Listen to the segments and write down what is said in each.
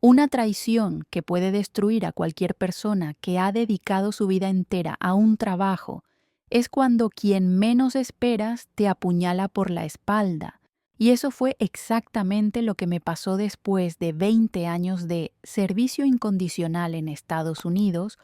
Una traición que puede destruir a cualquier persona que ha dedicado su vida entera a un trabajo es cuando quien menos esperas te apuñala por la espalda. Y eso fue exactamente lo que me pasó después de 20 años de servicio incondicional en Estados Unidos,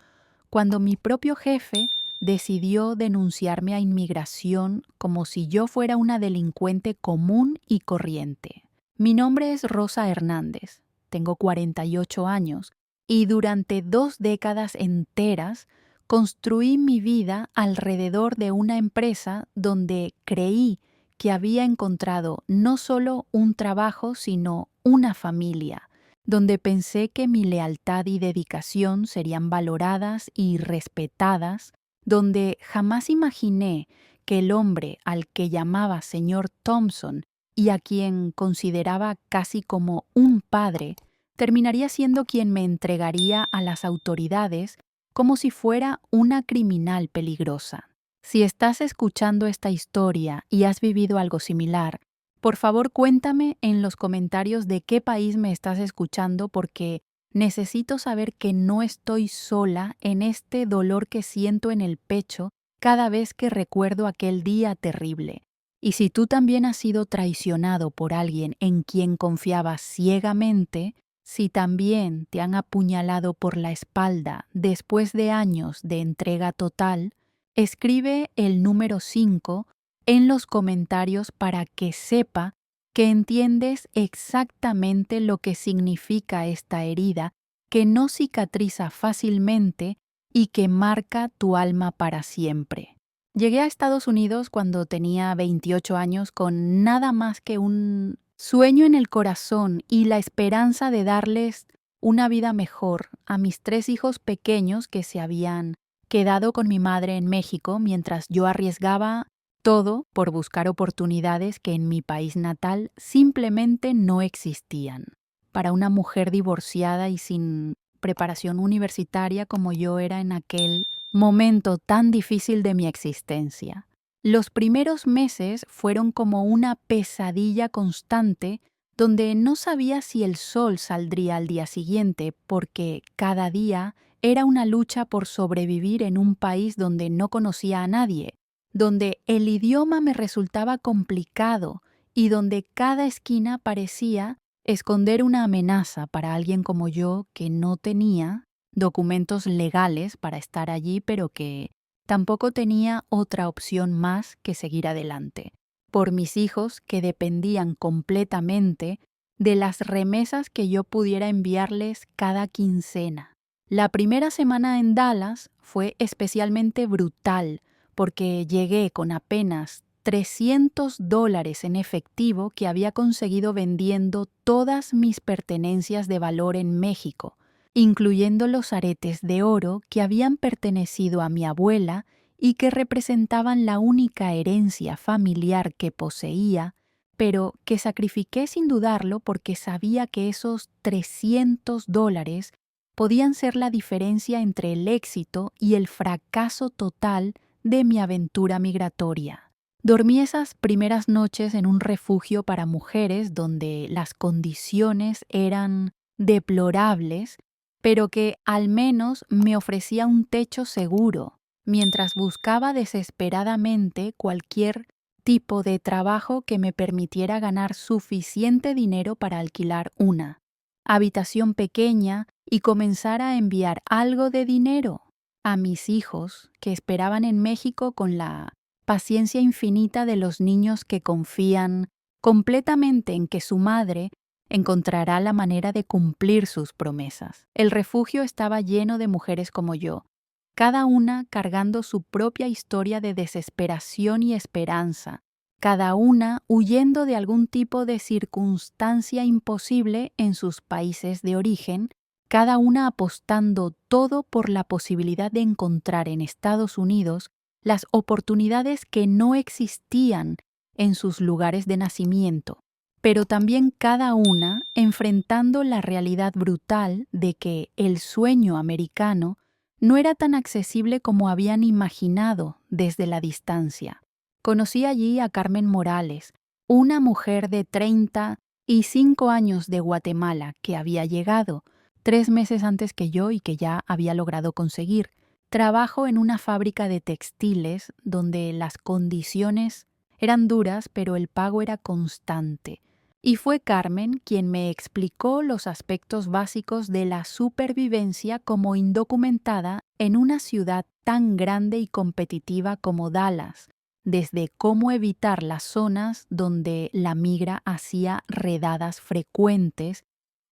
cuando mi propio jefe decidió denunciarme a inmigración como si yo fuera una delincuente común y corriente. Mi nombre es Rosa Hernández, tengo 48 años y durante 2 décadas enteras construí mi vida alrededor de una empresa donde creí que había encontrado no solo un trabajo, sino una familia, donde pensé que mi lealtad y dedicación serían valoradas y respetadas, donde jamás imaginé que el hombre al que llamaba señor Thompson y a quien consideraba casi como un padre, terminaría siendo quien me entregaría a las autoridades como si fuera una criminal peligrosa. Si estás escuchando esta historia y has vivido algo similar, por favor cuéntame en los comentarios de qué país me estás escuchando porque necesito saber que no estoy sola en este dolor que siento en el pecho cada vez que recuerdo aquel día terrible. Y si tú también has sido traicionado por alguien en quien confiabas ciegamente, si también te han apuñalado por la espalda después de años de entrega total, escribe el número 5 en los comentarios para que sepa que entiendes exactamente lo que significa esta herida que no cicatriza fácilmente y que marca tu alma para siempre. Llegué a Estados Unidos cuando tenía 28 años con nada más que un sueño en el corazón y la esperanza de darles una vida mejor a mis 3 hijos pequeños que se habían quedado con mi madre en México mientras yo arriesgaba todo por buscar oportunidades que en mi país natal simplemente no existían. Para una mujer divorciada y sin preparación universitaria como yo era en aquel momento tan difícil de mi existencia. Los primeros meses fueron como una pesadilla constante donde no sabía si el sol saldría al día siguiente porque cada día era una lucha por sobrevivir en un país donde no conocía a nadie, donde el idioma me resultaba complicado y donde cada esquina parecía esconder una amenaza para alguien como yo que no tenía documentos legales para estar allí, pero que tampoco tenía otra opción más que seguir adelante, por mis hijos que dependían completamente de las remesas que yo pudiera enviarles cada quincena. La primera semana en Dallas fue especialmente brutal porque llegué con apenas $300 en efectivo que había conseguido vendiendo todas mis pertenencias de valor en México, incluyendo los aretes de oro que habían pertenecido a mi abuela y que representaban la única herencia familiar que poseía, pero que sacrifiqué sin dudarlo porque sabía que esos $300 podían ser la diferencia entre el éxito y el fracaso total de mi aventura migratoria. Dormí esas primeras noches en un refugio para mujeres donde las condiciones eran deplorables, pero que al menos me ofrecía un techo seguro, mientras buscaba desesperadamente cualquier tipo de trabajo que me permitiera ganar suficiente dinero para alquilar una habitación pequeña y comenzar a enviar algo de dinero a mis hijos que esperaban en México con la paciencia infinita de los niños que confían completamente en que su madre encontrará la manera de cumplir sus promesas. El refugio estaba lleno de mujeres como yo, cada una cargando su propia historia de desesperación y esperanza, cada una huyendo de algún tipo de circunstancia imposible en sus países de origen, cada una apostando todo por la posibilidad de encontrar en Estados Unidos las oportunidades que no existían en sus lugares de nacimiento, pero también cada una enfrentando la realidad brutal de que el sueño americano no era tan accesible como habían imaginado desde la distancia. Conocí allí a Carmen Morales, una mujer de 30 y 5 años de Guatemala, que había llegado 3 meses antes que yo y que ya había logrado conseguir trabajo en una fábrica de textiles donde las condiciones eran duras, pero el pago era constante. Y fue Carmen quien me explicó los aspectos básicos de la supervivencia como indocumentada en una ciudad tan grande y competitiva como Dallas, desde cómo evitar las zonas donde la migra hacía redadas frecuentes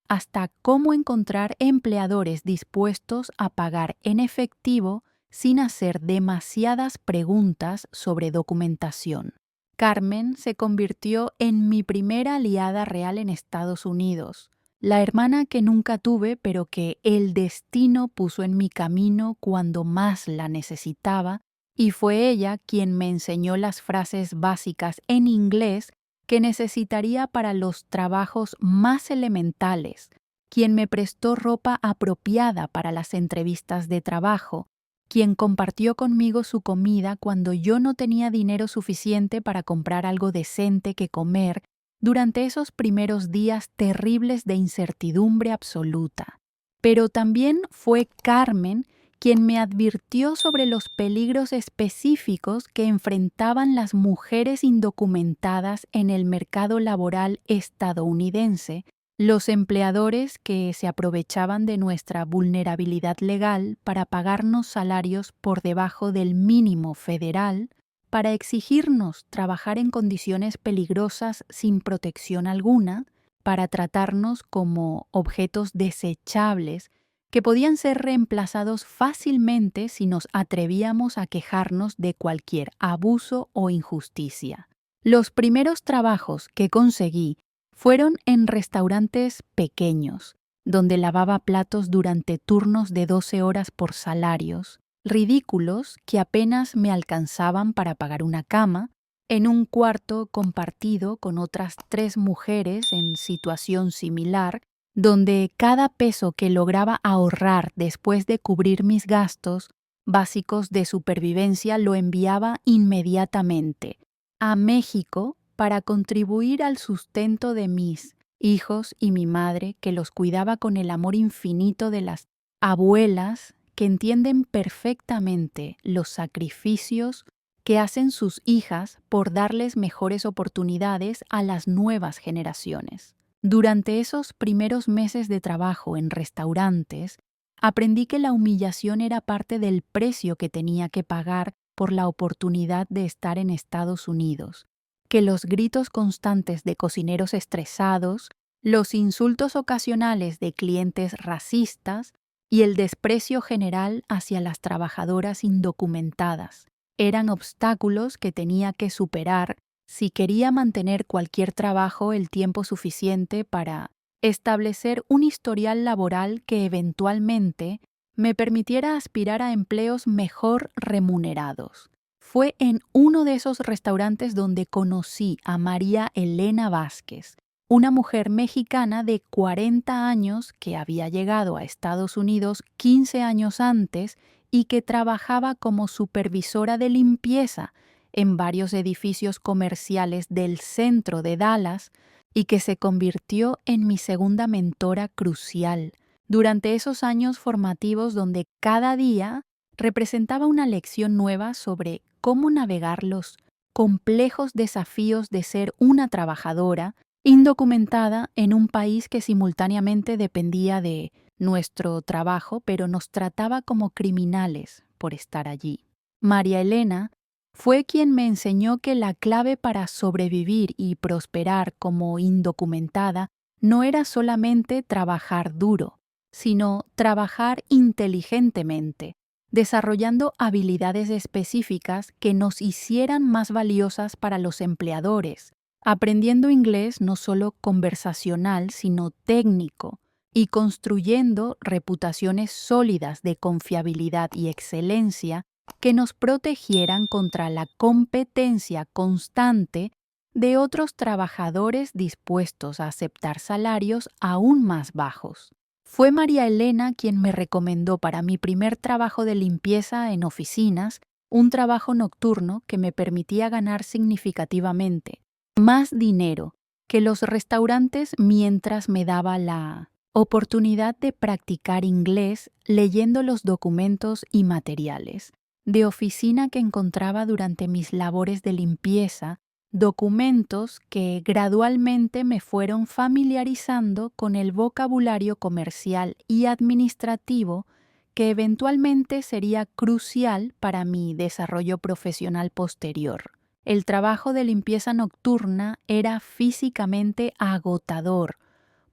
hasta cómo encontrar empleadores dispuestos a pagar en efectivo sin hacer demasiadas preguntas sobre documentación. Carmen se convirtió en mi primera aliada real en Estados Unidos, la hermana que nunca tuve pero que el destino puso en mi camino cuando más la necesitaba, y fue ella quien me enseñó las frases básicas en inglés que necesitaría para los trabajos más elementales, quien me prestó ropa apropiada para las entrevistas de trabajo, quien compartió conmigo su comida cuando yo no tenía dinero suficiente para comprar algo decente que comer durante esos primeros días terribles de incertidumbre absoluta. Pero también fue Carmen quien me advirtió sobre los peligros específicos que enfrentaban las mujeres indocumentadas en el mercado laboral estadounidense, los empleadores que se aprovechaban de nuestra vulnerabilidad legal para pagarnos salarios por debajo del mínimo federal, para exigirnos trabajar en condiciones peligrosas sin protección alguna, para tratarnos como objetos desechables que podían ser reemplazados fácilmente si nos atrevíamos a quejarnos de cualquier abuso o injusticia. Los primeros trabajos que conseguí fueron en restaurantes pequeños, donde lavaba platos durante turnos de 12 horas por salarios ridículos que apenas me alcanzaban para pagar una cama, en un cuarto compartido con otras 3 mujeres en situación similar, donde cada peso que lograba ahorrar después de cubrir mis gastos básicos de supervivencia lo enviaba inmediatamente a México para contribuir al sustento de mis hijos y mi madre, que los cuidaba con el amor infinito de las abuelas que entienden perfectamente los sacrificios que hacen sus hijas por darles mejores oportunidades a las nuevas generaciones. Durante esos primeros meses de trabajo en restaurantes, aprendí que la humillación era parte del precio que tenía que pagar por la oportunidad de estar en Estados Unidos, que los gritos constantes de cocineros estresados, los insultos ocasionales de clientes racistas y el desprecio general hacia las trabajadoras indocumentadas eran obstáculos que tenía que superar si quería mantener cualquier trabajo el tiempo suficiente para establecer un historial laboral que eventualmente me permitiera aspirar a empleos mejor remunerados. Fue en uno de esos restaurantes donde conocí a María Elena Vázquez, una mujer mexicana de 40 años que había llegado a Estados Unidos 15 años antes y que trabajaba como supervisora de limpieza en varios edificios comerciales del centro de Dallas y que se convirtió en mi segunda mentora crucial durante esos años formativos donde cada día representaba una lección nueva sobre cómo navegar los complejos desafíos de ser una trabajadora indocumentada en un país que simultáneamente dependía de nuestro trabajo, pero nos trataba como criminales por estar allí. María Elena fue quien me enseñó que la clave para sobrevivir y prosperar como indocumentada no era solamente trabajar duro, sino trabajar inteligentemente, desarrollando habilidades específicas que nos hicieran más valiosas para los empleadores, aprendiendo inglés no solo conversacional, sino técnico, y construyendo reputaciones sólidas de confiabilidad y excelencia que nos protegieran contra la competencia constante de otros trabajadores dispuestos a aceptar salarios aún más bajos. Fue María Elena quien me recomendó para mi primer trabajo de limpieza en oficinas un trabajo nocturno que me permitía ganar significativamente más dinero que los restaurantes mientras me daba la oportunidad de practicar inglés leyendo los documentos y materiales de oficina que encontraba durante mis labores de limpieza, documentos que gradualmente me fueron familiarizando con el vocabulario comercial y administrativo que eventualmente sería crucial para mi desarrollo profesional posterior. El trabajo de limpieza nocturna era físicamente agotador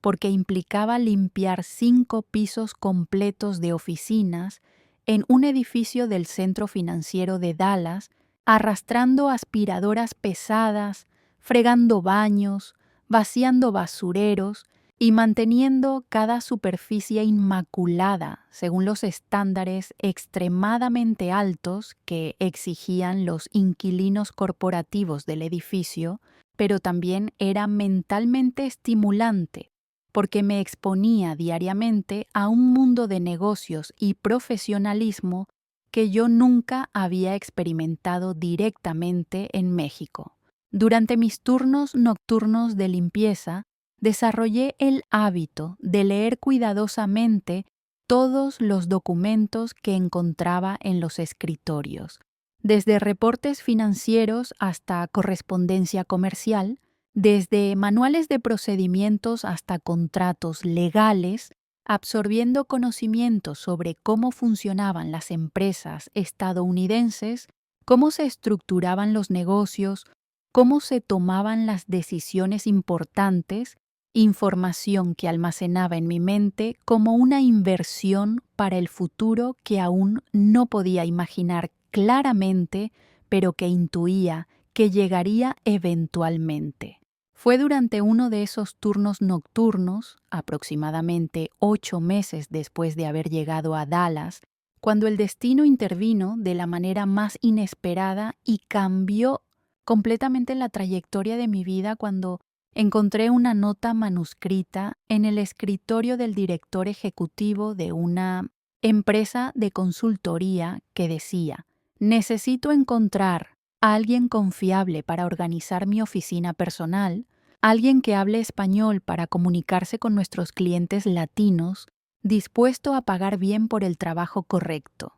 porque implicaba limpiar 5 pisos completos de oficinas en un edificio del centro financiero de Dallas, arrastrando aspiradoras pesadas, fregando baños, vaciando basureros y manteniendo cada superficie inmaculada según los estándares extremadamente altos que exigían los inquilinos corporativos del edificio, pero también era mentalmente estimulante porque me exponía diariamente a un mundo de negocios y profesionalismo que yo nunca había experimentado directamente en México. Durante mis turnos nocturnos de limpieza, desarrollé el hábito de leer cuidadosamente todos los documentos que encontraba en los escritorios, desde reportes financieros hasta correspondencia comercial, desde manuales de procedimientos hasta contratos legales, absorbiendo conocimientos sobre cómo funcionaban las empresas estadounidenses, cómo se estructuraban los negocios, cómo se tomaban las decisiones importantes, información que almacenaba en mi mente como una inversión para el futuro que aún no podía imaginar claramente, pero que intuía que llegaría eventualmente. Fue durante uno de esos turnos nocturnos, aproximadamente 8 meses después de haber llegado a Dallas, cuando el destino intervino de la manera más inesperada y cambió completamente la trayectoria de mi vida cuando encontré una nota manuscrita en el escritorio del director ejecutivo de una empresa de consultoría que decía: necesito encontrar a alguien confiable para organizar mi oficina personal, alguien que hable español para comunicarse con nuestros clientes latinos, dispuesto a pagar bien por el trabajo correcto.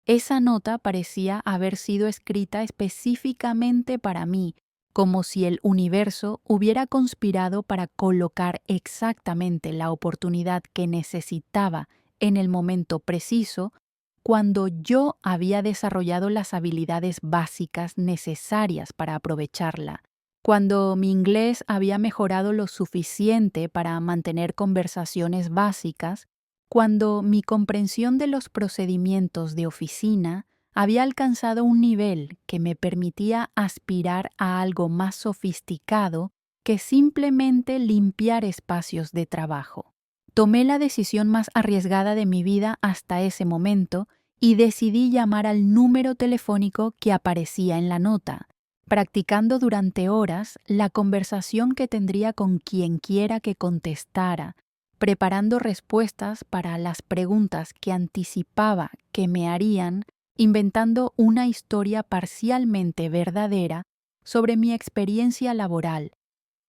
Esa nota parecía haber sido escrita específicamente para mí, como si el universo hubiera conspirado para colocar exactamente la oportunidad que necesitaba en el momento preciso, cuando yo había desarrollado las habilidades básicas necesarias para aprovecharla, cuando mi inglés había mejorado lo suficiente para mantener conversaciones básicas, cuando mi comprensión de los procedimientos de oficina había alcanzado un nivel que me permitía aspirar a algo más sofisticado que simplemente limpiar espacios de trabajo. Tomé la decisión más arriesgada de mi vida hasta ese momento y decidí llamar al número telefónico que aparecía en la nota, practicando durante horas la conversación que tendría con quien quiera que contestara, preparando respuestas para las preguntas que anticipaba que me harían, inventando una historia parcialmente verdadera sobre mi experiencia laboral,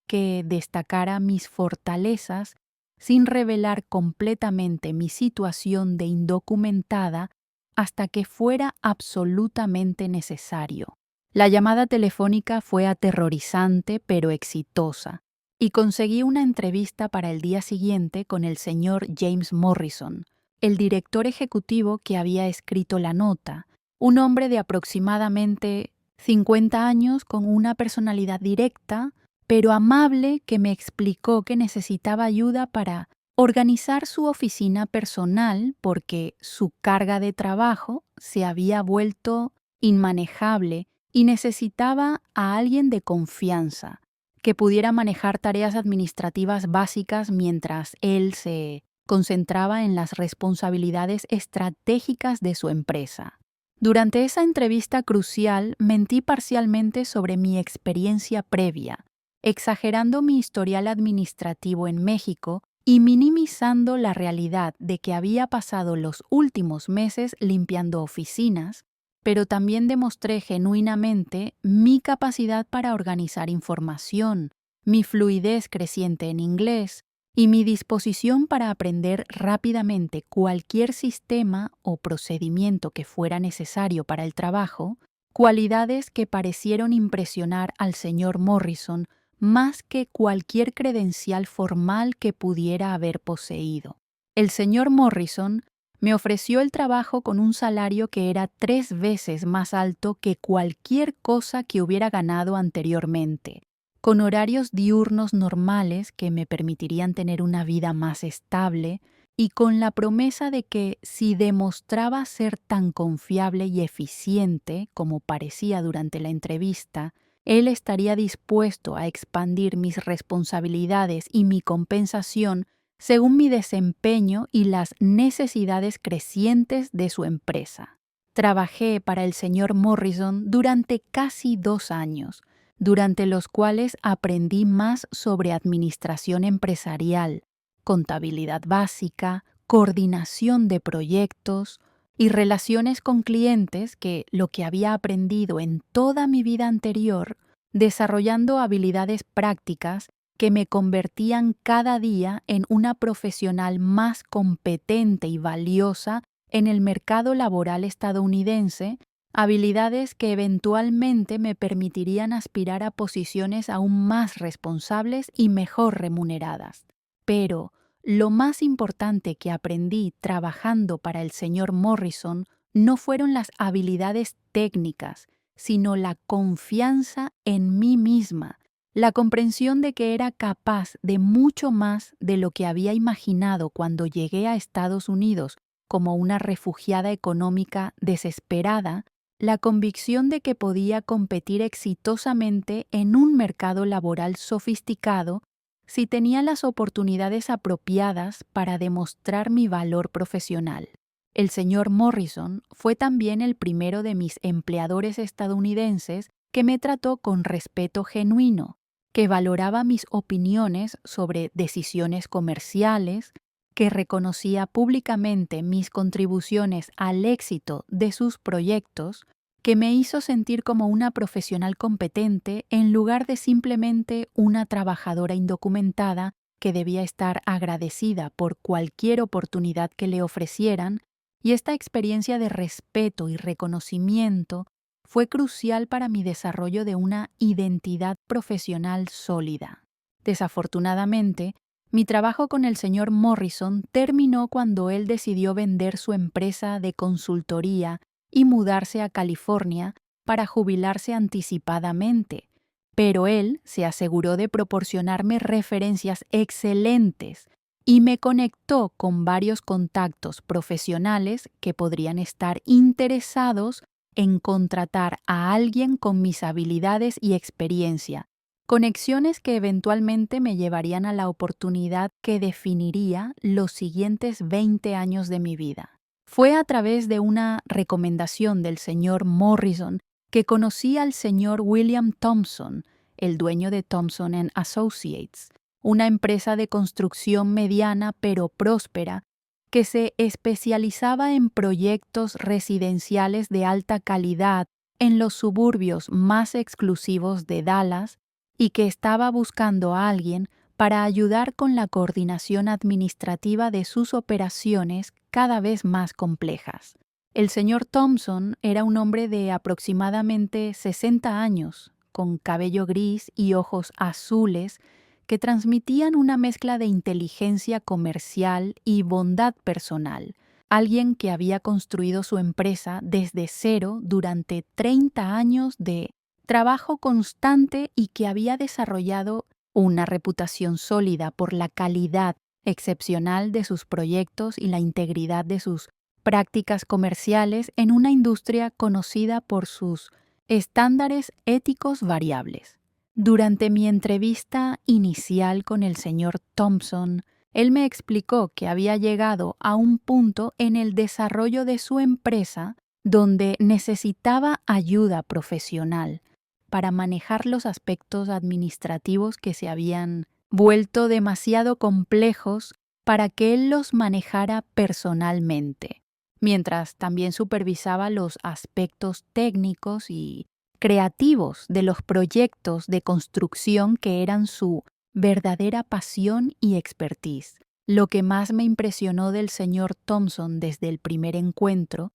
que destacara mis fortalezas sin revelar completamente mi situación de indocumentada hasta que fuera absolutamente necesario. La llamada telefónica fue aterrorizante pero exitosa, y conseguí una entrevista para el día siguiente con el señor James Morrison, el director ejecutivo que había escrito la nota, un hombre de aproximadamente 50 años con una personalidad directa, pero amable, que me explicó que necesitaba ayuda para organizar su oficina personal porque su carga de trabajo se había vuelto inmanejable y necesitaba a alguien de confianza que pudiera manejar tareas administrativas básicas mientras él se concentraba en las responsabilidades estratégicas de su empresa. Durante esa entrevista crucial mentí parcialmente sobre mi experiencia previa, exagerando mi historial administrativo en México y minimizando la realidad de que había pasado los últimos meses limpiando oficinas, pero también demostré genuinamente mi capacidad para organizar información, mi fluidez creciente en inglés y mi disposición para aprender rápidamente cualquier sistema o procedimiento que fuera necesario para el trabajo, cualidades que parecieron impresionar al señor Morrison más que cualquier credencial formal que pudiera haber poseído. El señor Morrison me ofreció el trabajo con un salario que era 3 veces más alto que cualquier cosa que hubiera ganado anteriormente, con horarios diurnos normales que me permitirían tener una vida más estable y con la promesa de que si demostraba ser tan confiable y eficiente como parecía durante la entrevista, él estaría dispuesto a expandir mis responsabilidades y mi compensación según mi desempeño y las necesidades crecientes de su empresa. Trabajé para el señor Morrison durante casi 2 años, durante los cuales aprendí más sobre administración empresarial, contabilidad básica, coordinación de proyectos y relaciones con clientes que lo que había aprendido en toda mi vida anterior, desarrollando habilidades prácticas que me convertían cada día en una profesional más competente y valiosa en el mercado laboral estadounidense, habilidades que eventualmente me permitirían aspirar a posiciones aún más responsables y mejor remuneradas. Pero lo más importante que aprendí trabajando para el señor Morrison no fueron las habilidades técnicas, sino la confianza en mí misma, la comprensión de que era capaz de mucho más de lo que había imaginado cuando llegué a Estados Unidos como una refugiada económica desesperada, la convicción de que podía competir exitosamente en un mercado laboral sofisticado si tenía las oportunidades apropiadas para demostrar mi valor profesional. El señor Morrison fue también el primero de mis empleadores estadounidenses que me trató con respeto genuino, que valoraba mis opiniones sobre decisiones comerciales, que reconocía públicamente mis contribuciones al éxito de sus proyectos, que me hizo sentir como una profesional competente en lugar de simplemente una trabajadora indocumentada que debía estar agradecida por cualquier oportunidad que le ofrecieran, y esta experiencia de respeto y reconocimiento fue crucial para mi desarrollo de una identidad profesional sólida. Desafortunadamente, mi trabajo con el señor Morrison terminó cuando él decidió vender su empresa de consultoría y mudarse a California para jubilarse anticipadamente, pero él se aseguró de proporcionarme referencias excelentes y me conectó con varios contactos profesionales que podrían estar interesados en contratar a alguien con mis habilidades y experiencia, conexiones que eventualmente me llevarían a la oportunidad que definiría los siguientes 20 años de mi vida. Fue a través de una recomendación del señor Morrison que conocí al señor William Thompson, el dueño de Thompson & Associates, una empresa de construcción mediana pero próspera que se especializaba en proyectos residenciales de alta calidad en los suburbios más exclusivos de Dallas y que estaba buscando a alguien para ayudar con la coordinación administrativa de sus operaciones cada vez más complejas. El señor Thompson era un hombre de aproximadamente 60 años, con cabello gris y ojos azules que transmitían una mezcla de inteligencia comercial y bondad personal, alguien que había construido su empresa desde cero durante 30 años de trabajo constante y que había desarrollado una reputación sólida por la calidad excepcional de sus proyectos y la integridad de sus prácticas comerciales en una industria conocida por sus estándares éticos variables. Durante mi entrevista inicial con el señor Thompson, él me explicó que había llegado a un punto en el desarrollo de su empresa donde necesitaba ayuda profesional para manejar los aspectos administrativos que se habían vuelto demasiado complejos para que él los manejara personalmente, mientras también supervisaba los aspectos técnicos y creativos de los proyectos de construcción que eran su verdadera pasión y expertise. Lo que más me impresionó del señor Thompson desde el primer encuentro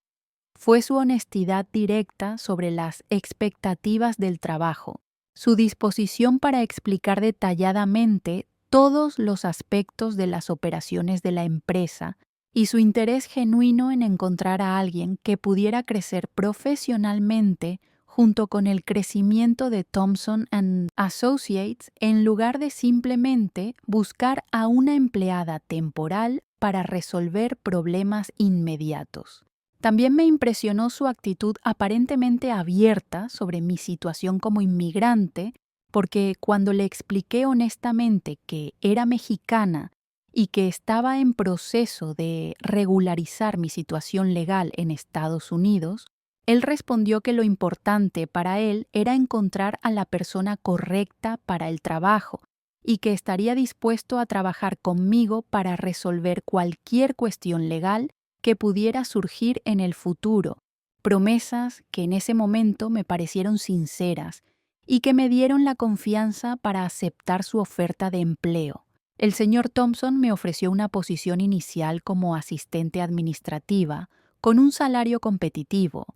fue su honestidad directa sobre las expectativas del trabajo, su disposición para explicar detalladamente todos los aspectos de las operaciones de la empresa y su interés genuino en encontrar a alguien que pudiera crecer profesionalmente junto con el crecimiento de Thompson & Associates en lugar de simplemente buscar a una empleada temporal para resolver problemas inmediatos. También me impresionó su actitud aparentemente abierta sobre mi situación como inmigrante, porque cuando le expliqué honestamente que era mexicana y que estaba en proceso de regularizar mi situación legal en Estados Unidos, él respondió que lo importante para él era encontrar a la persona correcta para el trabajo y que estaría dispuesto a trabajar conmigo para resolver cualquier cuestión legal que pudiera surgir en el futuro, promesas que en ese momento me parecieron sinceras y que me dieron la confianza para aceptar su oferta de empleo. El señor Thompson me ofreció una posición inicial como asistente administrativa con un salario competitivo,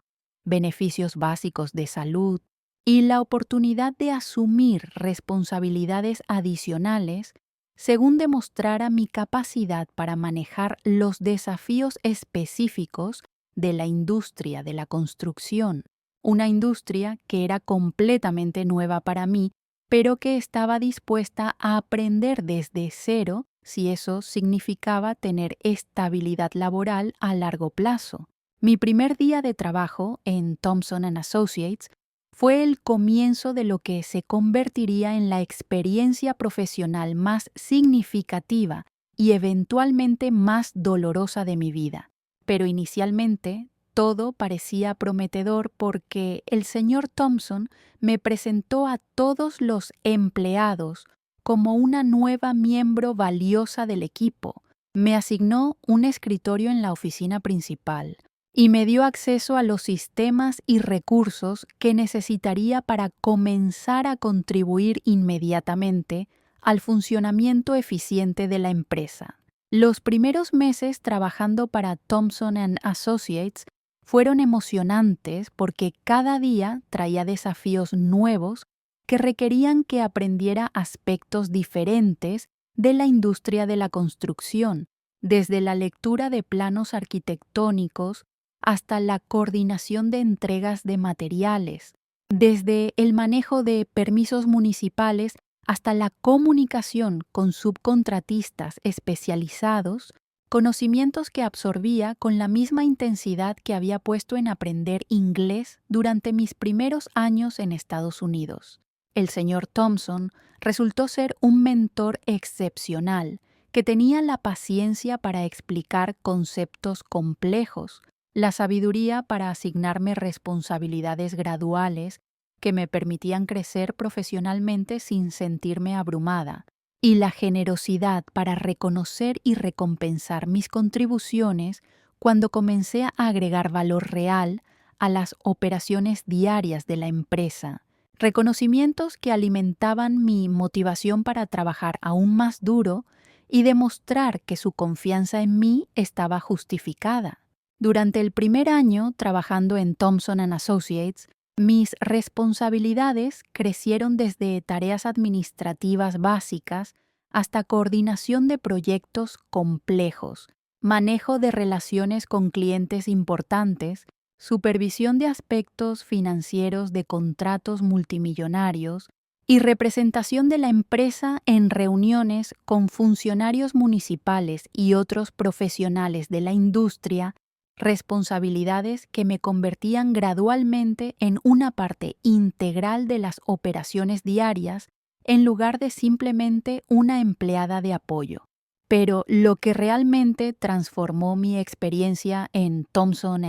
beneficios básicos de salud y la oportunidad de asumir responsabilidades adicionales según demostrara mi capacidad para manejar los desafíos específicos de la industria de la construcción, una industria que era completamente nueva para mí, pero que estaba dispuesta a aprender desde cero si eso significaba tener estabilidad laboral a largo plazo. Mi primer día de trabajo en Thompson & Associates fue el comienzo de lo que se convertiría en la experiencia profesional más significativa y eventualmente más dolorosa de mi vida. Pero inicialmente todo parecía prometedor porque el señor Thompson me presentó a todos los empleados como una nueva miembro valiosa del equipo. Me asignó un escritorio en la oficina principal y me dio acceso a los sistemas y recursos que necesitaría para comenzar a contribuir inmediatamente al funcionamiento eficiente de la empresa. Los primeros meses trabajando para Thompson & Associates fueron emocionantes porque cada día traía desafíos nuevos que requerían que aprendiera aspectos diferentes de la industria de la construcción, desde la lectura de planos arquitectónicos hasta la coordinación de entregas de materiales, desde el manejo de permisos municipales hasta la comunicación con subcontratistas especializados, conocimientos que absorbía con la misma intensidad que había puesto en aprender inglés durante mis primeros años en Estados Unidos. El señor Thompson resultó ser un mentor excepcional que tenía la paciencia para explicar conceptos complejos, la sabiduría para asignarme responsabilidades graduales que me permitían crecer profesionalmente sin sentirme abrumada, y la generosidad para reconocer y recompensar mis contribuciones cuando comencé a agregar valor real a las operaciones diarias de la empresa, reconocimientos que alimentaban mi motivación para trabajar aún más duro y demostrar que su confianza en mí estaba justificada. Durante el primer año trabajando en Thompson & Associates, mis responsabilidades crecieron desde tareas administrativas básicas hasta coordinación de proyectos complejos, manejo de relaciones con clientes importantes, supervisión de aspectos financieros de contratos multimillonarios y representación de la empresa en reuniones con funcionarios municipales y otros profesionales de la industria, responsabilidades que me convertían gradualmente en una parte integral de las operaciones diarias en lugar de simplemente una empleada de apoyo. Pero lo que realmente transformó mi experiencia en Thompson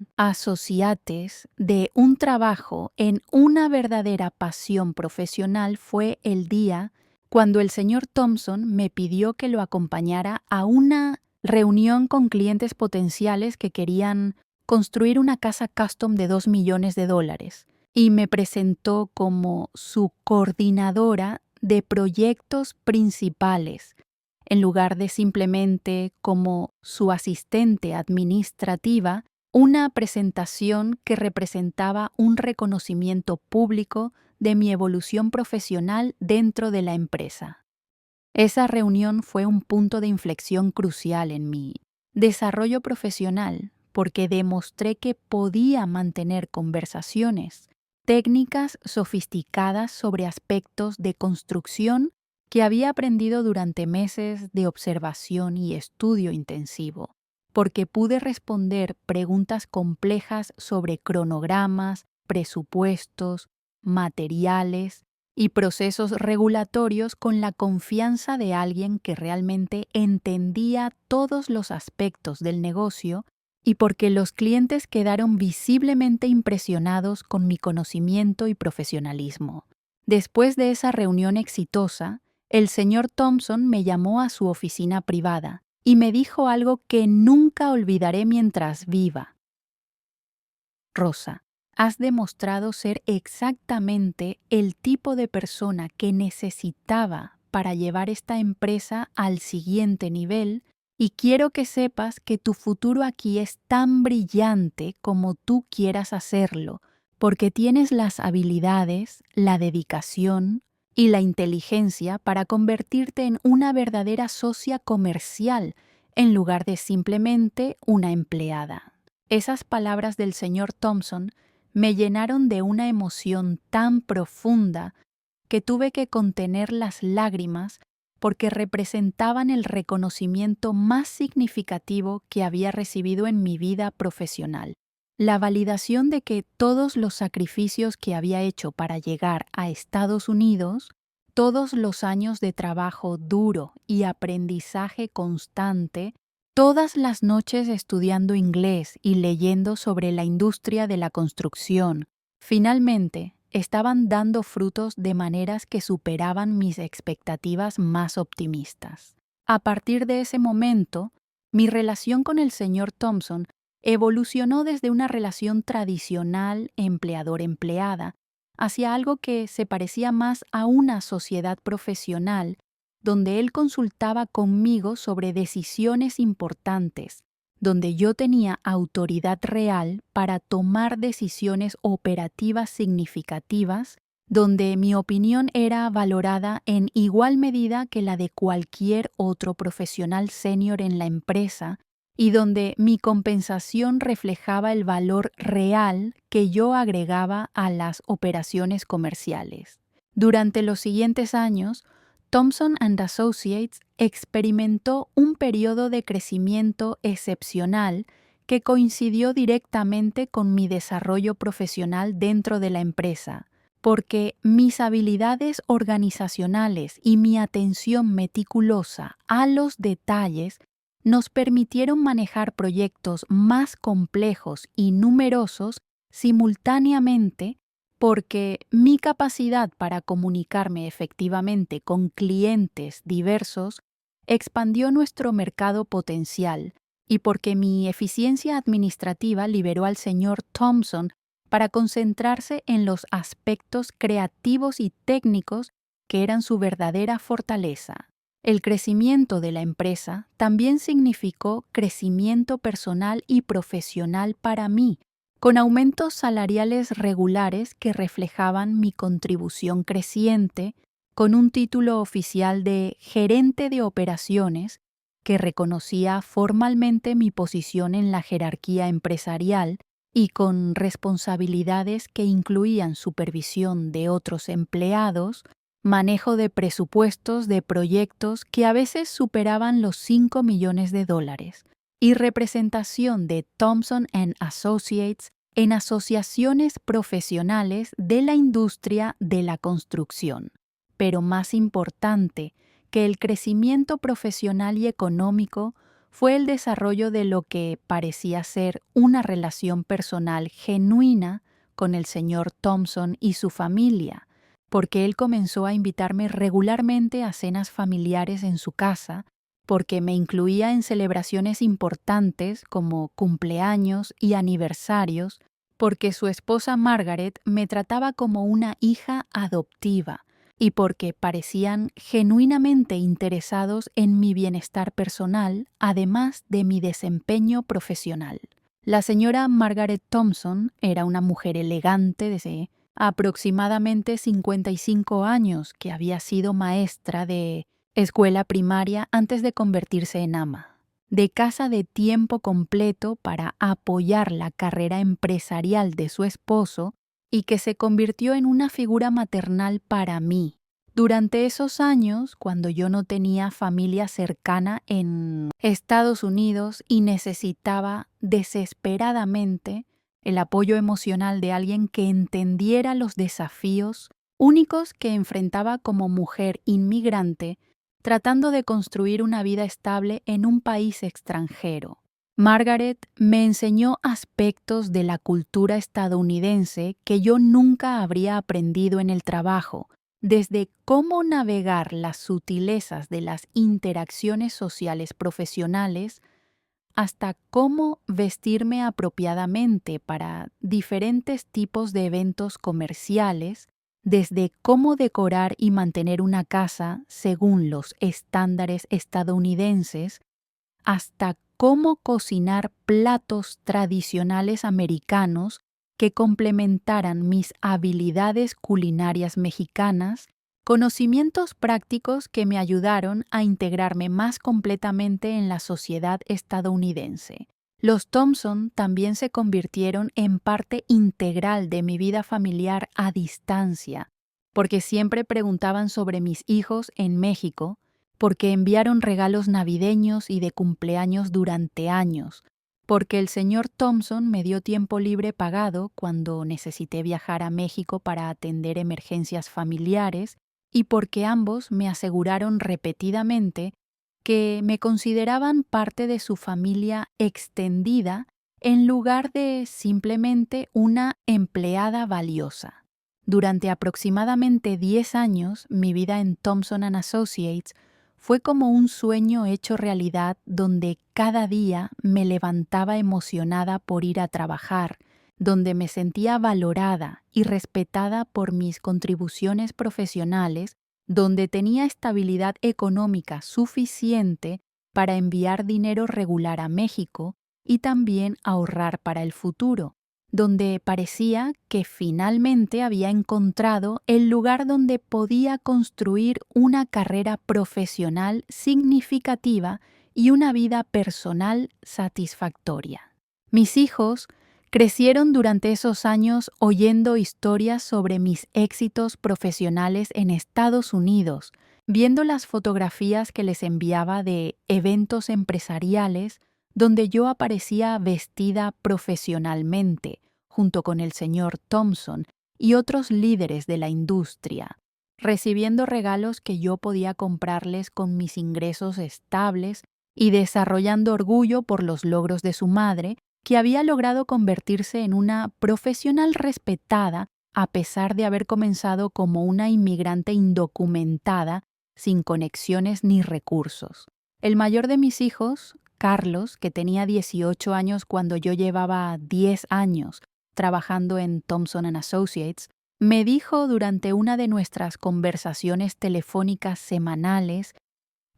& Associates de un trabajo en una verdadera pasión profesional fue el día cuando el señor Thompson me pidió que lo acompañara a una reunión con clientes potenciales que querían construir una casa custom de $2 millones y me presentó como su coordinadora de proyectos principales, en lugar de simplemente como su asistente administrativa, una presentación que representaba un reconocimiento público de mi evolución profesional dentro de la empresa. Esa reunión fue un punto de inflexión crucial en mi desarrollo profesional porque demostré que podía mantener conversaciones técnicas sofisticadas sobre aspectos de construcción que había aprendido durante meses de observación y estudio intensivo, porque pude responder preguntas complejas sobre cronogramas, presupuestos, materiales y procesos regulatorios con la confianza de alguien que realmente entendía todos los aspectos del negocio y porque los clientes quedaron visiblemente impresionados con mi conocimiento y profesionalismo. Después de esa reunión exitosa, el señor Thompson me llamó a su oficina privada y me dijo algo que nunca olvidaré mientras viva. Rosa, has demostrado ser exactamente el tipo de persona que necesitaba para llevar esta empresa al siguiente nivel y quiero que sepas que tu futuro aquí es tan brillante como tú quieras hacerlo, porque tienes las habilidades, la dedicación y la inteligencia para convertirte en una verdadera socia comercial en lugar de simplemente una empleada. Esas palabras del señor Thompson me llenaron de una emoción tan profunda que tuve que contener las lágrimas porque representaban el reconocimiento más significativo que había recibido en mi vida profesional. La validación de que todos los sacrificios que había hecho para llegar a Estados Unidos, todos los años de trabajo duro y aprendizaje constante, todas las noches estudiando inglés y leyendo sobre la industria de la construcción, finalmente estaban dando frutos de maneras que superaban mis expectativas más optimistas. A partir de ese momento, mi relación con el señor Thompson evolucionó desde una relación tradicional empleador-empleada hacia algo que se parecía más a una sociedad profesional donde él consultaba conmigo sobre decisiones importantes, donde yo tenía autoridad real para tomar decisiones operativas significativas, donde mi opinión era valorada en igual medida que la de cualquier otro profesional senior en la empresa y donde mi compensación reflejaba el valor real que yo agregaba a las operaciones comerciales. Durante los siguientes años, Thompson & Associates experimentó un periodo de crecimiento excepcional que coincidió directamente con mi desarrollo profesional dentro de la empresa, porque mis habilidades organizacionales y mi atención meticulosa a los detalles nos permitieron manejar proyectos más complejos y numerosos simultáneamente porque mi capacidad para comunicarme efectivamente con clientes diversos expandió nuestro mercado potencial y porque mi eficiencia administrativa liberó al señor Thompson para concentrarse en los aspectos creativos y técnicos que eran su verdadera fortaleza. El crecimiento de la empresa también significó crecimiento personal y profesional para mí, con aumentos salariales regulares que reflejaban mi contribución creciente, con un título oficial de gerente de operaciones que reconocía formalmente mi posición en la jerarquía empresarial y con responsabilidades que incluían supervisión de otros empleados, manejo de presupuestos de proyectos que a veces superaban los $5 millones y representación de Thompson & Associates en asociaciones profesionales de la industria de la construcción. Pero más importante que el crecimiento profesional y económico fue el desarrollo de lo que parecía ser una relación personal genuina con el señor Thompson y su familia, porque él comenzó a invitarme regularmente a cenas familiares en su casa, porque me incluía en celebraciones importantes como cumpleaños y aniversarios, porque su esposa Margaret me trataba como una hija adoptiva y porque parecían genuinamente interesados en mi bienestar personal, además de mi desempeño profesional. La señora Margaret Thompson era una mujer elegante de aproximadamente 55 años que había sido maestra de escuela primaria antes de convertirse en ama, de casa de tiempo completo para apoyar la carrera empresarial de su esposo y que se convirtió en una figura maternal para mí. Durante esos años, cuando yo no tenía familia cercana en Estados Unidos y necesitaba desesperadamente el apoyo emocional de alguien que entendiera los desafíos únicos que enfrentaba como mujer inmigrante, tratando de construir una vida estable en un país extranjero. Margaret me enseñó aspectos de la cultura estadounidense que yo nunca habría aprendido en el trabajo, desde cómo navegar las sutilezas de las interacciones sociales profesionales hasta cómo vestirme apropiadamente para diferentes tipos de eventos comerciales, desde cómo decorar y mantener una casa según los estándares estadounidenses, hasta cómo cocinar platos tradicionales americanos que complementaran mis habilidades culinarias mexicanas, conocimientos prácticos que me ayudaron a integrarme más completamente en la sociedad estadounidense. Los Thompson también se convirtieron en parte integral de mi vida familiar a distancia, porque siempre preguntaban sobre mis hijos en México, porque enviaron regalos navideños y de cumpleaños durante años, porque el señor Thompson me dio tiempo libre pagado cuando necesité viajar a México para atender emergencias familiares y porque ambos me aseguraron repetidamente que me consideraban parte de su familia extendida en lugar de simplemente una empleada valiosa. Durante aproximadamente 10 años, mi vida en Thompson & Associates fue como un sueño hecho realidad donde cada día me levantaba emocionada por ir a trabajar, donde me sentía valorada y respetada por mis contribuciones profesionales, donde tenía estabilidad económica suficiente para enviar dinero regular a México y también ahorrar para el futuro, donde parecía que finalmente había encontrado el lugar donde podía construir una carrera profesional significativa y una vida personal satisfactoria. Mis hijos crecieron durante esos años oyendo historias sobre mis éxitos profesionales en Estados Unidos, viendo las fotografías que les enviaba de eventos empresariales donde yo aparecía vestida profesionalmente, junto con el señor Thompson y otros líderes de la industria, recibiendo regalos que yo podía comprarles con mis ingresos estables y desarrollando orgullo por los logros de su madre, que había logrado convertirse en una profesional respetada a pesar de haber comenzado como una inmigrante indocumentada, sin conexiones ni recursos. El mayor de mis hijos, Carlos, que tenía 18 años cuando yo llevaba 10 años trabajando en Thompson & Associates, me dijo durante una de nuestras conversaciones telefónicas semanales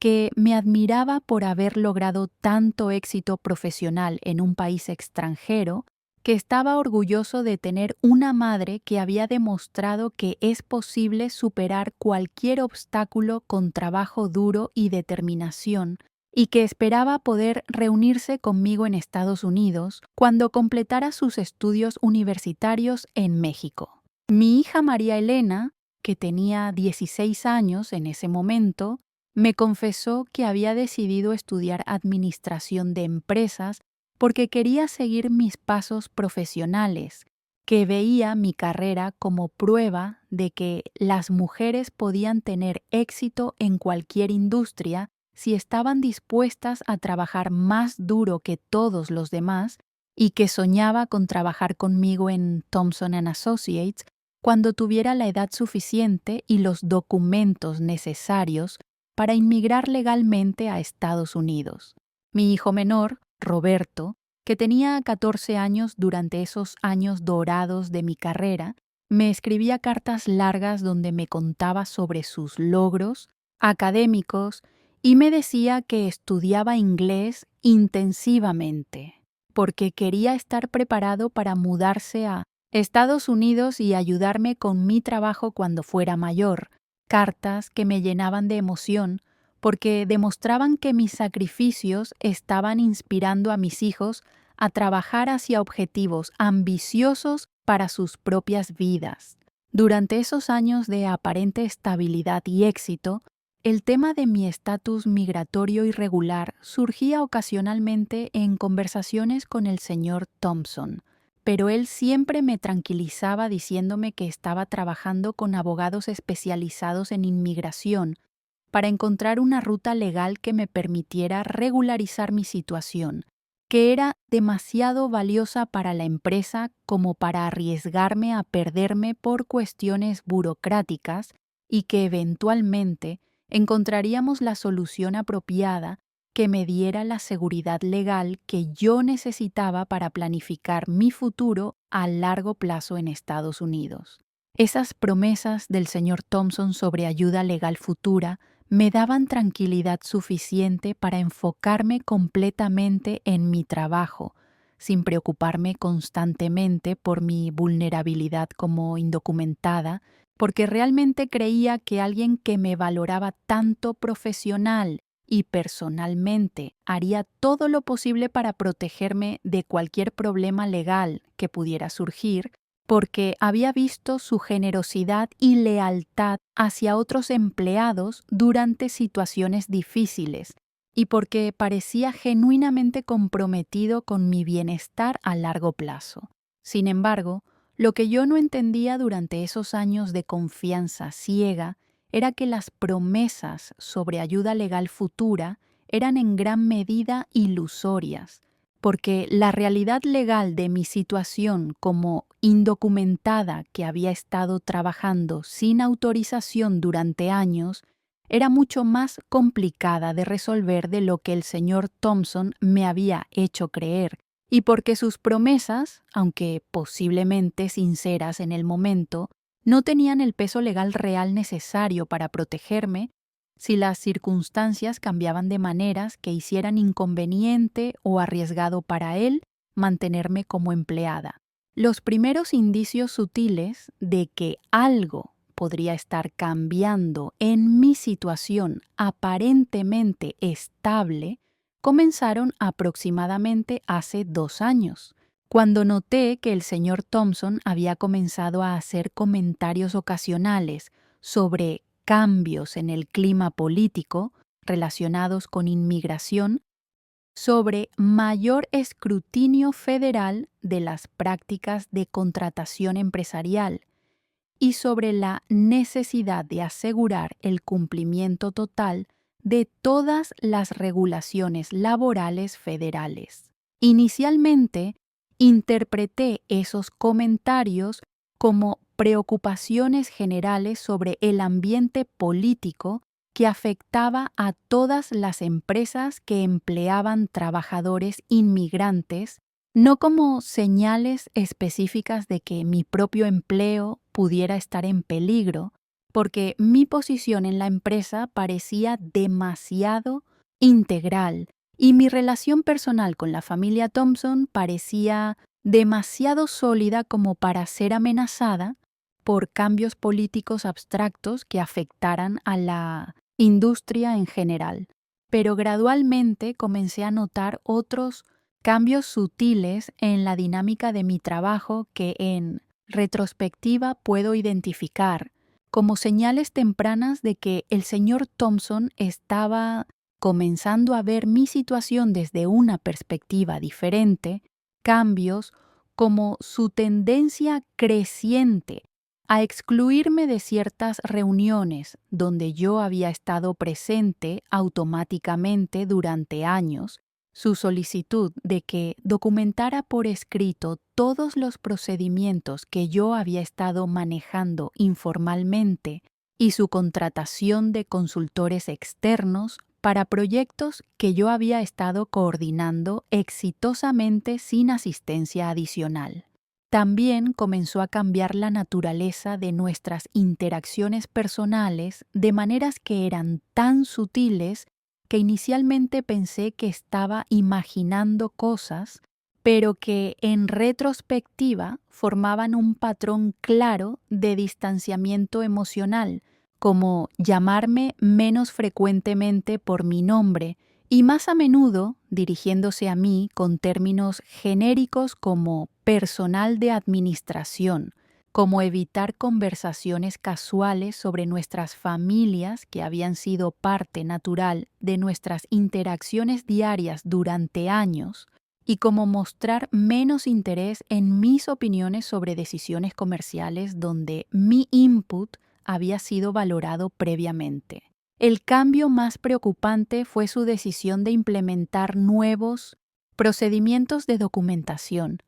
que me admiraba por haber logrado tanto éxito profesional en un país extranjero, que estaba orgulloso de tener una madre que había demostrado que es posible superar cualquier obstáculo con trabajo duro y determinación, y que esperaba poder reunirse conmigo en Estados Unidos cuando completara sus estudios universitarios en México. Mi hija María Elena, que tenía 16 años en ese momento, me confesó que había decidido estudiar administración de empresas porque quería seguir mis pasos profesionales, que veía mi carrera como prueba de que las mujeres podían tener éxito en cualquier industria si estaban dispuestas a trabajar más duro que todos los demás y que soñaba con trabajar conmigo en Thompson & Associates cuando tuviera la edad suficiente y los documentos necesarios para inmigrar legalmente a Estados Unidos. Mi hijo menor, Roberto, que tenía 14 años durante esos años dorados de mi carrera, me escribía cartas largas donde me contaba sobre sus logros académicos y me decía que estudiaba inglés intensivamente porque quería estar preparado para mudarse a Estados Unidos y ayudarme con mi trabajo cuando fuera mayor. Cartas que me llenaban de emoción porque demostraban que mis sacrificios estaban inspirando a mis hijos a trabajar hacia objetivos ambiciosos para sus propias vidas. Durante esos años de aparente estabilidad y éxito, el tema de mi estatus migratorio irregular surgía ocasionalmente en conversaciones con el señor Thompson, pero él siempre me tranquilizaba diciéndome que estaba trabajando con abogados especializados en inmigración para encontrar una ruta legal que me permitiera regularizar mi situación, que era demasiado valiosa para la empresa como para arriesgarme a perderme por cuestiones burocráticas y que eventualmente encontraríamos la solución apropiada que me diera la seguridad legal que yo necesitaba para planificar mi futuro a largo plazo en Estados Unidos. Esas promesas del señor Thompson sobre ayuda legal futura me daban tranquilidad suficiente para enfocarme completamente en mi trabajo, sin preocuparme constantemente por mi vulnerabilidad como indocumentada, porque realmente creía que alguien que me valoraba tanto profesional y personalmente haría todo lo posible para protegerme de cualquier problema legal que pudiera surgir, porque había visto su generosidad y lealtad hacia otros empleados durante situaciones difíciles y porque parecía genuinamente comprometido con mi bienestar a largo plazo. Sin embargo, lo que yo no entendía durante esos años de confianza ciega era que las promesas sobre ayuda legal futura eran en gran medida ilusorias, porque la realidad legal de mi situación como indocumentada que había estado trabajando sin autorización durante años era mucho más complicada de resolver de lo que el señor Thompson me había hecho creer, y porque sus promesas, aunque posiblemente sinceras en el momento, no tenían el peso legal real necesario para protegerme si las circunstancias cambiaban de maneras que hicieran inconveniente o arriesgado para él mantenerme como empleada. Los primeros indicios sutiles de que algo podría estar cambiando en mi situación aparentemente estable comenzaron aproximadamente hace 2 años, cuando noté que el señor Thompson había comenzado a hacer comentarios ocasionales sobre cambios en el clima político relacionados con inmigración, sobre mayor escrutinio federal de las prácticas de contratación empresarial y sobre la necesidad de asegurar el cumplimiento total de todas las regulaciones laborales federales. Inicialmente, interpreté esos comentarios como preocupaciones generales sobre el ambiente político que afectaba a todas las empresas que empleaban trabajadores inmigrantes, no como señales específicas de que mi propio empleo pudiera estar en peligro, porque mi posición en la empresa parecía demasiado integral y mi relación personal con la familia Thompson parecía demasiado sólida como para ser amenazada por cambios políticos abstractos que afectaran a la industria en general. Pero gradualmente comencé a notar otros cambios sutiles en la dinámica de mi trabajo que en retrospectiva puedo identificar como señales tempranas de que el señor Thompson estaba comenzando a ver mi situación desde una perspectiva diferente, cambios como su tendencia creciente a excluirme de ciertas reuniones donde yo había estado presente automáticamente durante años, su solicitud de que documentara por escrito todos los procedimientos que yo había estado manejando informalmente y su contratación de consultores externos para proyectos que yo había estado coordinando exitosamente sin asistencia adicional. También comenzó a cambiar la naturaleza de nuestras interacciones personales de maneras que eran tan sutiles que inicialmente pensé que estaba imaginando cosas, pero que en retrospectiva formaban un patrón claro de distanciamiento emocional, como llamarme menos frecuentemente por mi nombre y más a menudo dirigiéndose a mí con términos genéricos como personal de administración, como evitar conversaciones casuales sobre nuestras familias que habían sido parte natural de nuestras interacciones diarias durante años, y como mostrar menos interés en mis opiniones sobre decisiones comerciales donde mi input había sido valorado previamente. El cambio más preocupante fue su decisión de implementar nuevos procedimientos de documentación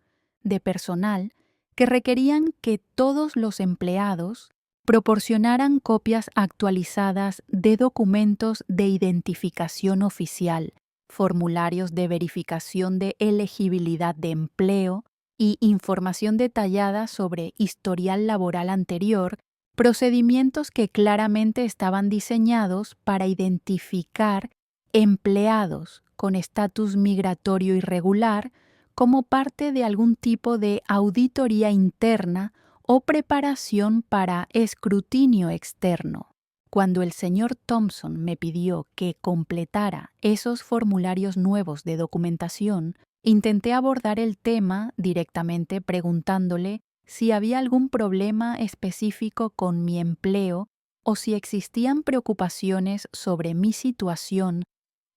de personal que requerían que todos los empleados proporcionaran copias actualizadas de documentos de identificación oficial, formularios de verificación de elegibilidad de empleo y información detallada sobre historial laboral anterior, procedimientos que claramente estaban diseñados para identificar empleados con estatus migratorio irregular como parte de algún tipo de auditoría interna o preparación para escrutinio externo. Cuando el señor Thompson me pidió que completara esos formularios nuevos de documentación, intenté abordar el tema directamente preguntándole si había algún problema específico con mi empleo o si existían preocupaciones sobre mi situación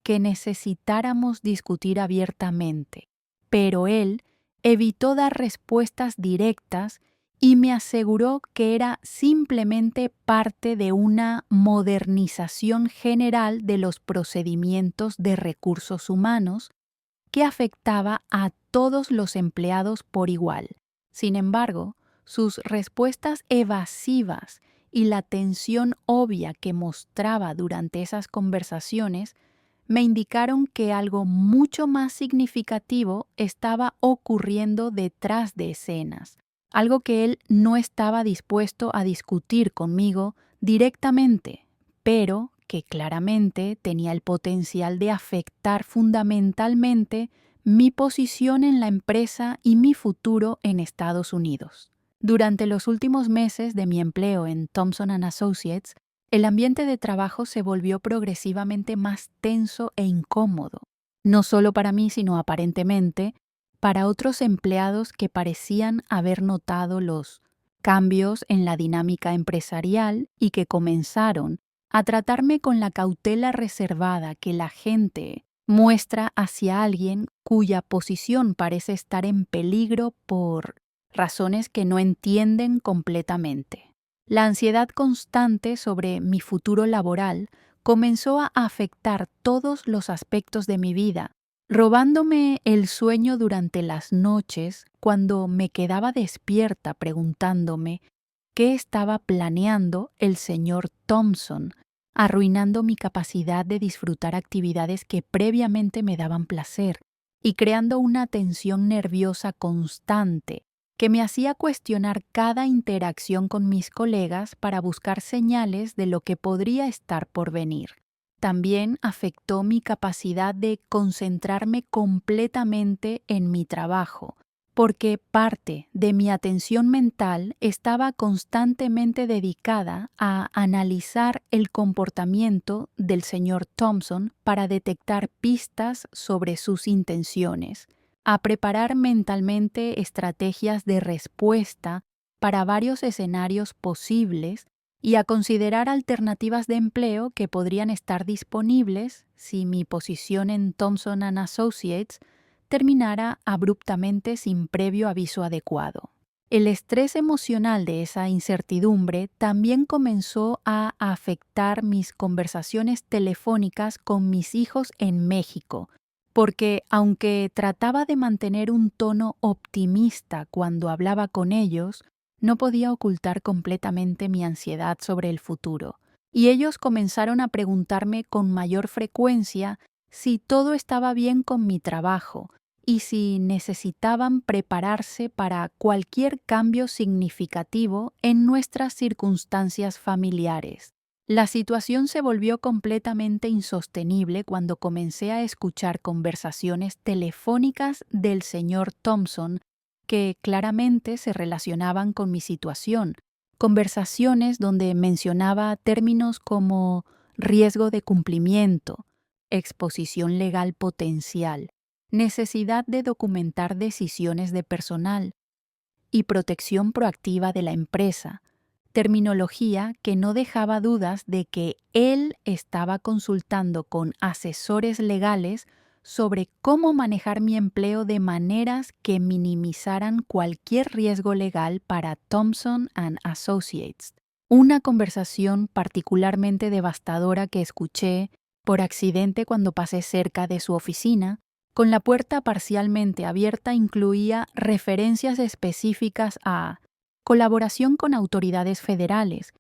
que necesitáramos discutir abiertamente. Pero él evitó dar respuestas directas y me aseguró que era simplemente parte de una modernización general de los procedimientos de recursos humanos que afectaba a todos los empleados por igual. Sin embargo, sus respuestas evasivas y la tensión obvia que mostraba durante esas conversaciones me indicaron que algo mucho más significativo estaba ocurriendo detrás de escenas, algo que él no estaba dispuesto a discutir conmigo directamente, pero que claramente tenía el potencial de afectar fundamentalmente mi posición en la empresa y mi futuro en Estados Unidos. Durante los últimos meses de mi empleo en Thompson & Associates, el ambiente de trabajo se volvió progresivamente más tenso e incómodo, no solo para mí, sino aparentemente para otros empleados que parecían haber notado los cambios en la dinámica empresarial y que comenzaron a tratarme con la cautela reservada que la gente muestra hacia alguien cuya posición parece estar en peligro por razones que no entienden completamente. La ansiedad constante sobre mi futuro laboral comenzó a afectar todos los aspectos de mi vida, robándome el sueño durante las noches cuando me quedaba despierta preguntándome qué estaba planeando el señor Thompson, arruinando mi capacidad de disfrutar actividades que previamente me daban placer y creando una tensión nerviosa constante que me hacía cuestionar cada interacción con mis colegas para buscar señales de lo que podría estar por venir. También afectó mi capacidad de concentrarme completamente en mi trabajo, porque parte de mi atención mental estaba constantemente dedicada a analizar el comportamiento del señor Thompson para detectar pistas sobre sus intenciones, a preparar mentalmente estrategias de respuesta para varios escenarios posibles y a considerar alternativas de empleo que podrían estar disponibles si mi posición en Thompson & Associates terminara abruptamente sin previo aviso adecuado. El estrés emocional de esa incertidumbre también comenzó a afectar mis conversaciones telefónicas con mis hijos en México, porque aunque trataba de mantener un tono optimista cuando hablaba con ellos, no podía ocultar completamente mi ansiedad sobre el futuro. y ellos comenzaron a preguntarme con mayor frecuencia si todo estaba bien con mi trabajo y si necesitaban prepararse para cualquier cambio significativo en nuestras circunstancias familiares. La situación se volvió completamente insostenible cuando comencé a escuchar conversaciones telefónicas del señor Thompson que claramente se relacionaban con mi situación, conversaciones donde mencionaba términos como riesgo de cumplimiento, exposición legal potencial, necesidad de documentar decisiones de personal y protección proactiva de la empresa, terminología que no dejaba dudas de que él estaba consultando con asesores legales sobre cómo manejar mi empleo de maneras que minimizaran cualquier riesgo legal para Thompson and Associates. Una conversación particularmente devastadora que escuché por accidente cuando pasé cerca de su oficina, con la puerta parcialmente abierta, incluía referencias específicas a colaboración con autoridades federales,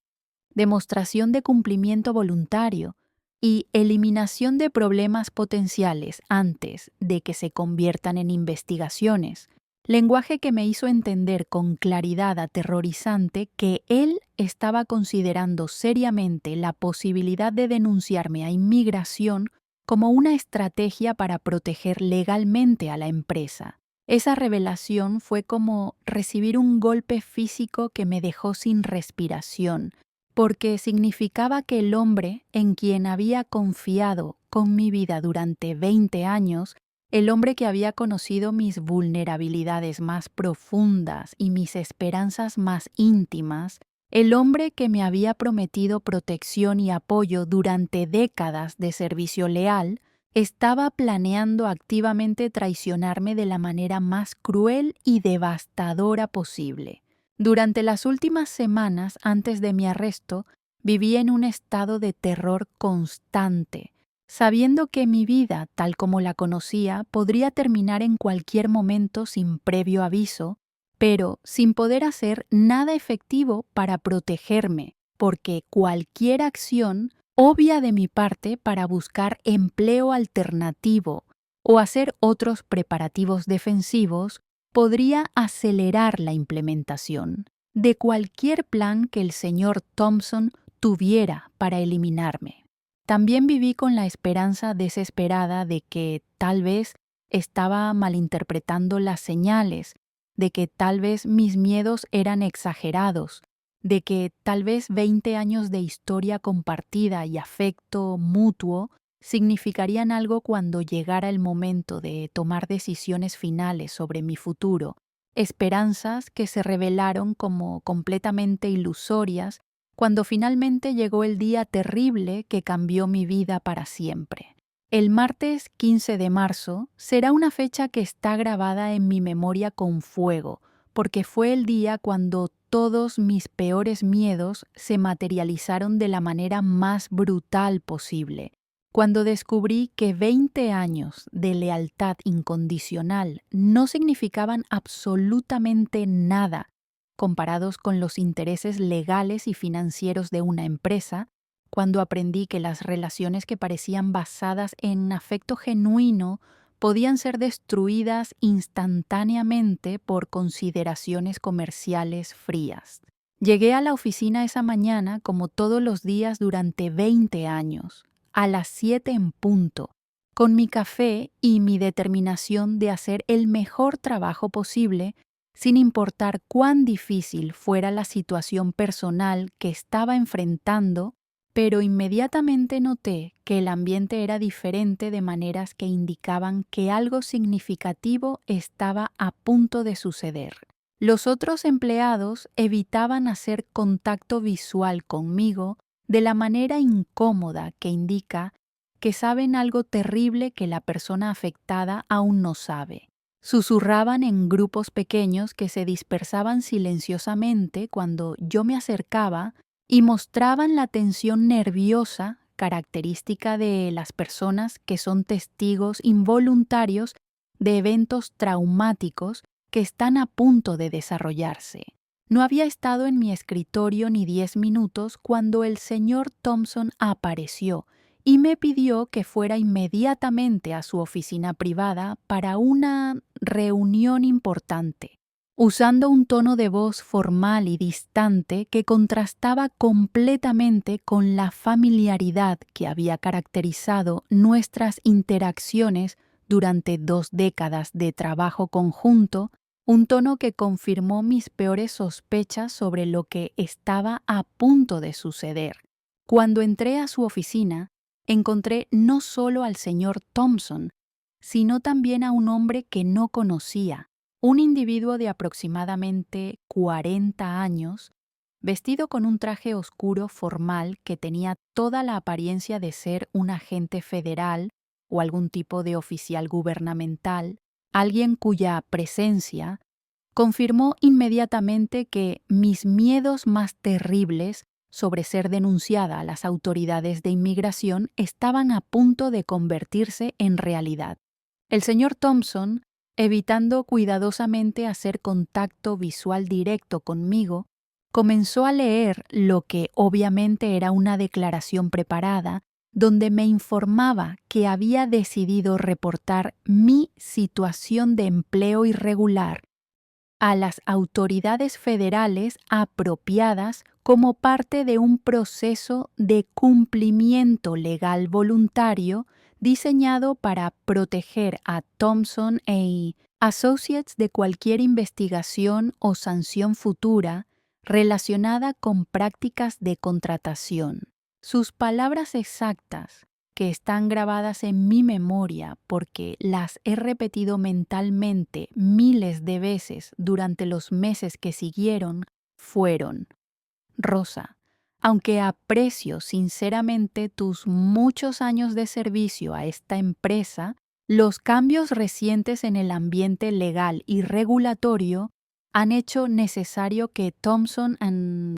demostración de cumplimiento voluntario y eliminación de problemas potenciales antes de que se conviertan en investigaciones, lenguaje que me hizo entender con claridad aterrorizante que él estaba considerando seriamente la posibilidad de denunciarme a inmigración como una estrategia para proteger legalmente a la empresa. Esa revelación fue como recibir un golpe físico que me dejó sin respiración, porque significaba que el hombre en quien había confiado con mi vida durante 20 años, el hombre que había conocido mis vulnerabilidades más profundas y mis esperanzas más íntimas, el hombre que me había prometido protección y apoyo durante décadas de servicio leal, estaba planeando activamente traicionarme de la manera más cruel y devastadora posible. Durante las últimas semanas antes de mi arresto, viví en un estado de terror constante, sabiendo que mi vida, tal como la conocía, podría terminar en cualquier momento sin previo aviso, pero sin poder hacer nada efectivo para protegerme, porque cualquier acción obvia de mi parte para buscar empleo alternativo o hacer otros preparativos defensivos podría acelerar la implementación de cualquier plan que el señor Thompson tuviera para eliminarme. También viví con la esperanza desesperada de que tal vez estaba malinterpretando las señales, de que tal vez mis miedos eran exagerados, de que tal vez 20 años de historia compartida y afecto mutuo significarían algo cuando llegara el momento de tomar decisiones finales sobre mi futuro, esperanzas que se revelaron como completamente ilusorias cuando finalmente llegó el día terrible que cambió mi vida para siempre. El martes 15 de marzo será una fecha que está grabada en mi memoria con fuego, porque fue el día cuando todos mis peores miedos se materializaron de la manera más brutal posible, cuando descubrí que 20 años de lealtad incondicional no significaban absolutamente nada comparados con los intereses legales y financieros de una empresa, cuando aprendí que las relaciones que parecían basadas en afecto genuino podían ser destruidas instantáneamente por consideraciones comerciales frías. Llegué a la oficina esa mañana como todos los días durante 20 años, a las 7 en punto, con mi café y mi determinación de hacer el mejor trabajo posible, sin importar cuán difícil fuera la situación personal que estaba enfrentando, pero inmediatamente noté que el ambiente era diferente de maneras que indicaban que algo significativo estaba a punto de suceder. Los otros empleados evitaban hacer contacto visual conmigo de la manera incómoda que indica que saben algo terrible que la persona afectada aún no sabe. Susurraban en grupos pequeños que se dispersaban silenciosamente cuando yo me acercaba y mostraban la tensión nerviosa característica de las personas que son testigos involuntarios de eventos traumáticos que están a punto de desarrollarse. No había estado en mi escritorio ni 10 minutos cuando el señor Thompson apareció y me pidió que fuera inmediatamente a su oficina privada para una reunión importante, usando un tono de voz formal y distante que contrastaba completamente con la familiaridad que había caracterizado nuestras interacciones durante 2 décadas de trabajo conjunto, un tono que confirmó mis peores sospechas sobre lo que estaba a punto de suceder. Cuando entré a su oficina, encontré no solo al señor Thompson, sino también a un hombre que no conocía, un individuo de aproximadamente 40 años, vestido con un traje oscuro formal que tenía toda la apariencia de ser un agente federal o algún tipo de oficial gubernamental, alguien cuya presencia confirmó inmediatamente que mis miedos más terribles sobre ser denunciada a las autoridades de inmigración estaban a punto de convertirse en realidad. El señor Thompson, evitando cuidadosamente hacer contacto visual directo conmigo, comenzó a leer lo que obviamente era una declaración preparada, donde me informaba que había decidido reportar mi situación de empleo irregular a las autoridades federales apropiadas como parte de un proceso de cumplimiento legal voluntario diseñado para proteger a Thompson Associates de cualquier investigación o sanción futura relacionada con prácticas de contratación. Sus palabras exactas, que están grabadas en mi memoria porque las he repetido mentalmente miles de veces durante los meses que siguieron, fueron: Rosa, aunque aprecio sinceramente tus muchos años de servicio a esta empresa, los cambios recientes en el ambiente legal y regulatorio han hecho necesario que Thompson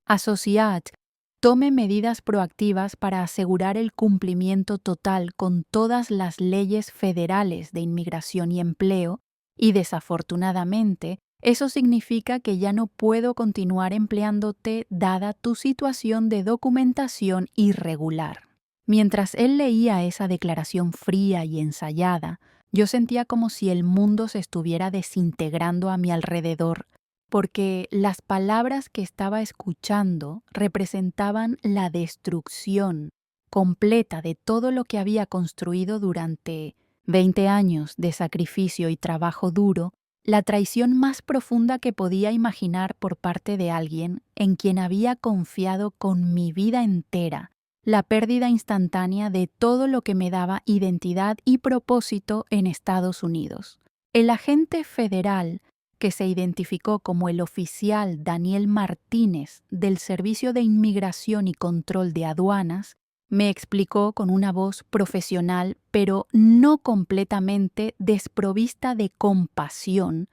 Associates tome medidas proactivas para asegurar el cumplimiento total con todas las leyes federales de inmigración y empleo, y desafortunadamente, eso significa que ya no puedo continuar empleándote dada tu situación de documentación irregular. Mientras él leía esa declaración fría y ensayada, yo sentía como si el mundo se estuviera desintegrando a mi alrededor, porque las palabras que estaba escuchando representaban la destrucción completa de todo lo que había construido durante 20 años de sacrificio y trabajo duro, la traición más profunda que podía imaginar por parte de alguien en quien había confiado con mi vida entera, la pérdida instantánea de todo lo que me daba identidad y propósito en Estados Unidos. El agente federal, que se identificó como el oficial Daniel Martínez del Servicio de Inmigración y Control de Aduanas, me explicó con una voz profesional, pero no completamente desprovista de compasión,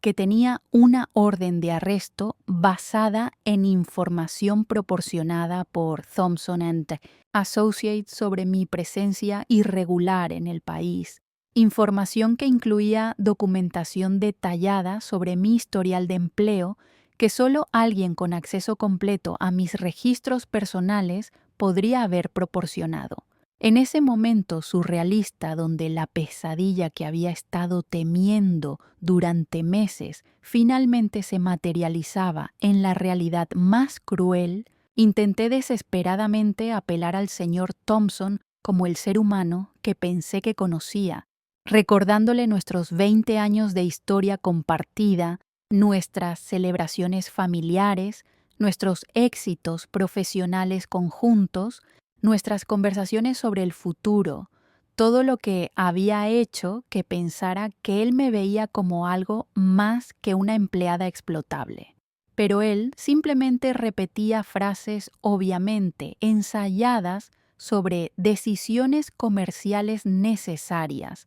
que tenía una orden de arresto basada en información proporcionada por Thompson Associates sobre mi presencia irregular en el país, información que incluía documentación detallada sobre mi historial de empleo que solo alguien con acceso completo a mis registros personales podría haber proporcionado. En ese momento surrealista donde la pesadilla que había estado temiendo durante meses finalmente se materializaba en la realidad más cruel, intenté desesperadamente apelar al señor Thompson como el ser humano que pensé que conocía, recordándole nuestros 20 años de historia compartida, nuestras celebraciones familiares, nuestros éxitos profesionales conjuntos, nuestras conversaciones sobre el futuro, todo lo que había hecho que pensara que él me veía como algo más que una empleada explotable. Pero él simplemente repetía frases obviamente ensayadas sobre decisiones comerciales necesarias,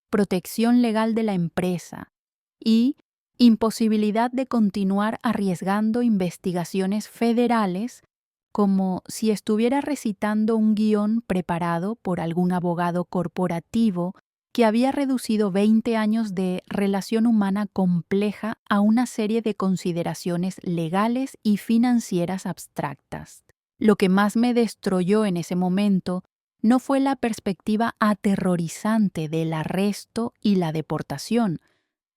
protección legal de la empresa y imposibilidad de continuar arriesgando investigaciones federales, como si estuviera recitando un guión preparado por algún abogado corporativo que había reducido 20 años de relación humana compleja a una serie de consideraciones legales y financieras abstractas. Lo que más me destruyó en ese momento no fue la perspectiva aterrorizante del arresto y la deportación,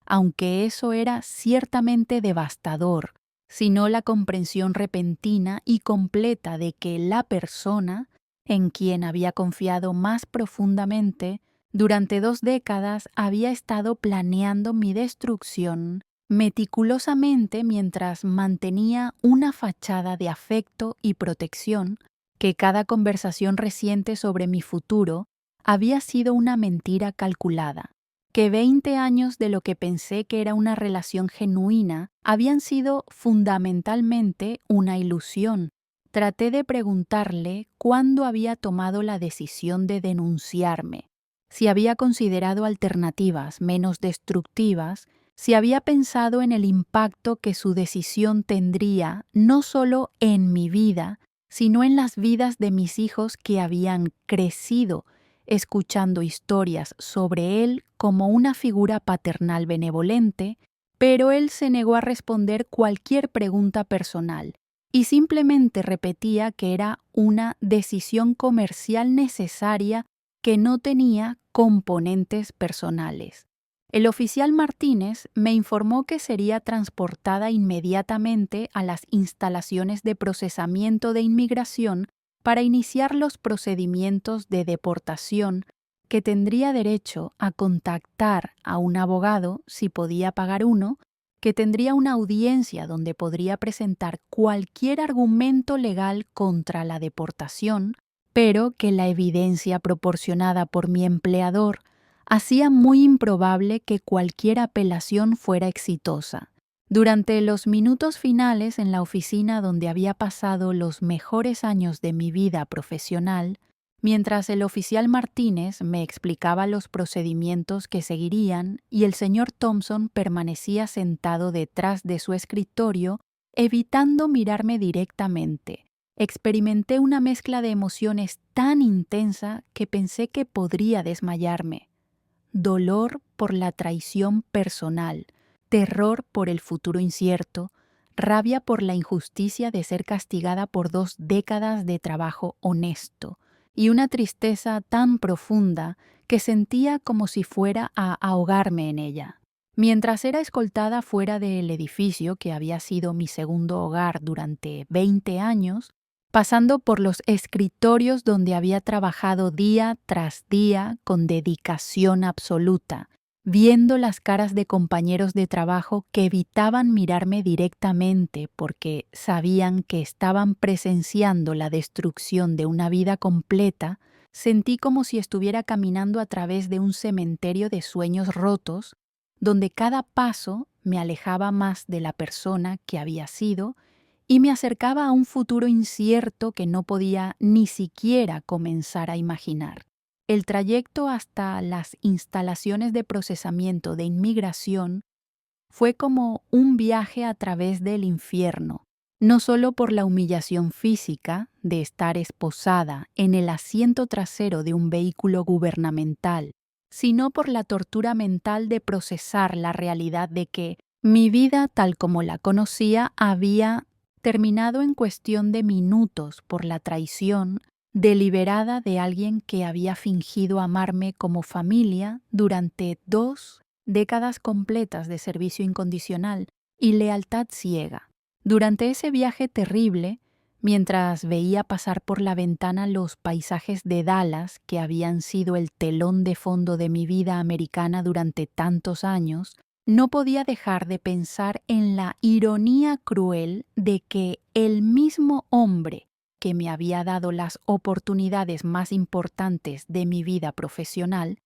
aunque eso era ciertamente devastador, sino la comprensión repentina y completa de que la persona en quien había confiado más profundamente durante 2 décadas había estado planeando mi destrucción meticulosamente mientras mantenía una fachada de afecto y protección, que cada conversación reciente sobre mi futuro había sido una mentira calculada, que 20 años de lo que pensé que era una relación genuina habían sido fundamentalmente una ilusión. Traté de preguntarle cuándo había tomado la decisión de denunciarme, si había considerado alternativas menos destructivas, si había pensado en el impacto que su decisión tendría no solo en mi vida, sino en las vidas de mis hijos que habían crecido escuchando historias sobre él como una figura paternal benevolente, pero él se negó a responder cualquier pregunta personal y simplemente repetía que era una decisión comercial necesaria que no tenía componentes personales. El oficial Martínez me informó que sería transportada inmediatamente a las instalaciones de procesamiento de inmigración para iniciar los procedimientos de deportación, que tendría derecho a contactar a un abogado si podía pagar uno, que tendría una audiencia donde podría presentar cualquier argumento legal contra la deportación, pero que la evidencia proporcionada por mi empleador hacía muy improbable que cualquier apelación fuera exitosa. Durante los minutos finales en la oficina donde había pasado los mejores años de mi vida profesional, mientras el oficial Martínez me explicaba los procedimientos que seguirían y el señor Thompson permanecía sentado detrás de su escritorio, evitando mirarme directamente, experimenté una mezcla de emociones tan intensa que pensé que podría desmayarme. Dolor por la traición personal, terror por el futuro incierto, rabia por la injusticia de ser castigada por 2 décadas de trabajo honesto, y una tristeza tan profunda que sentía como si fuera a ahogarme en ella. Mientras era escoltada fuera del edificio que había sido mi segundo hogar durante 20 años, pasando por los escritorios donde había trabajado día tras día con dedicación absoluta, viendo las caras de compañeros de trabajo que evitaban mirarme directamente porque sabían que estaban presenciando la destrucción de una vida completa, sentí como si estuviera caminando a través de un cementerio de sueños rotos, donde cada paso me alejaba más de la persona que había sido y me acercaba a un futuro incierto que no podía ni siquiera comenzar a imaginar. El trayecto hasta las instalaciones de procesamiento de inmigración fue como un viaje a través del infierno, no solo por la humillación física de estar esposada en el asiento trasero de un vehículo gubernamental, sino por la tortura mental de procesar la realidad de que mi vida tal como la conocía había terminado en cuestión de minutos por la traición deliberada de alguien que había fingido amarme como familia durante 2 décadas completas de servicio incondicional y lealtad ciega. Durante ese viaje terrible, mientras veía pasar por la ventana los paisajes de Dallas que habían sido el telón de fondo de mi vida americana durante tantos años, no podía dejar de pensar en la ironía cruel de que el mismo hombre que me había dado las oportunidades más importantes de mi vida profesional,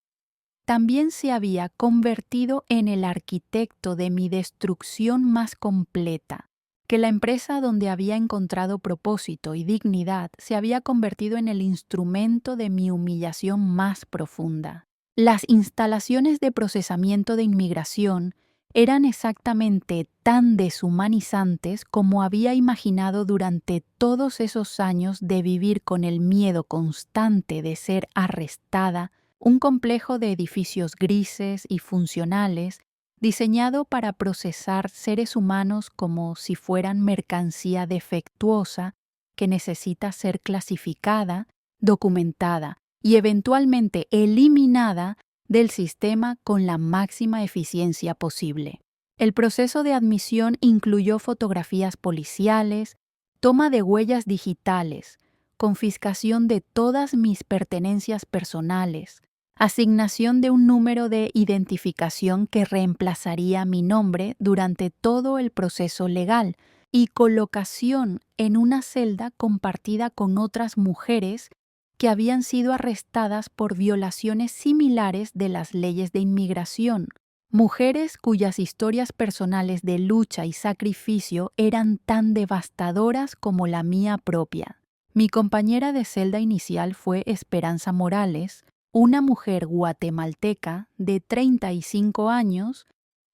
también se había convertido en el arquitecto de mi destrucción más completa, que la empresa donde había encontrado propósito y dignidad se había convertido en el instrumento de mi humillación más profunda. Las instalaciones de procesamiento de inmigración eran exactamente tan deshumanizantes como había imaginado durante todos esos años de vivir con el miedo constante de ser arrestada, un complejo de edificios grises y funcionales diseñado para procesar seres humanos como si fueran mercancía defectuosa que necesita ser clasificada, documentada y eventualmente eliminada del sistema con la máxima eficiencia posible. El proceso de admisión incluyó fotografías policiales, toma de huellas digitales, confiscación de todas mis pertenencias personales, asignación de un número de identificación que reemplazaría mi nombre durante todo el proceso legal y colocación en una celda compartida con otras mujeres que habían sido arrestadas por violaciones similares de las leyes de inmigración. Mujeres cuyas historias personales de lucha y sacrificio eran tan devastadoras como la mía propia. Mi compañera de celda inicial fue Esperanza Morales, una mujer guatemalteca de 35 años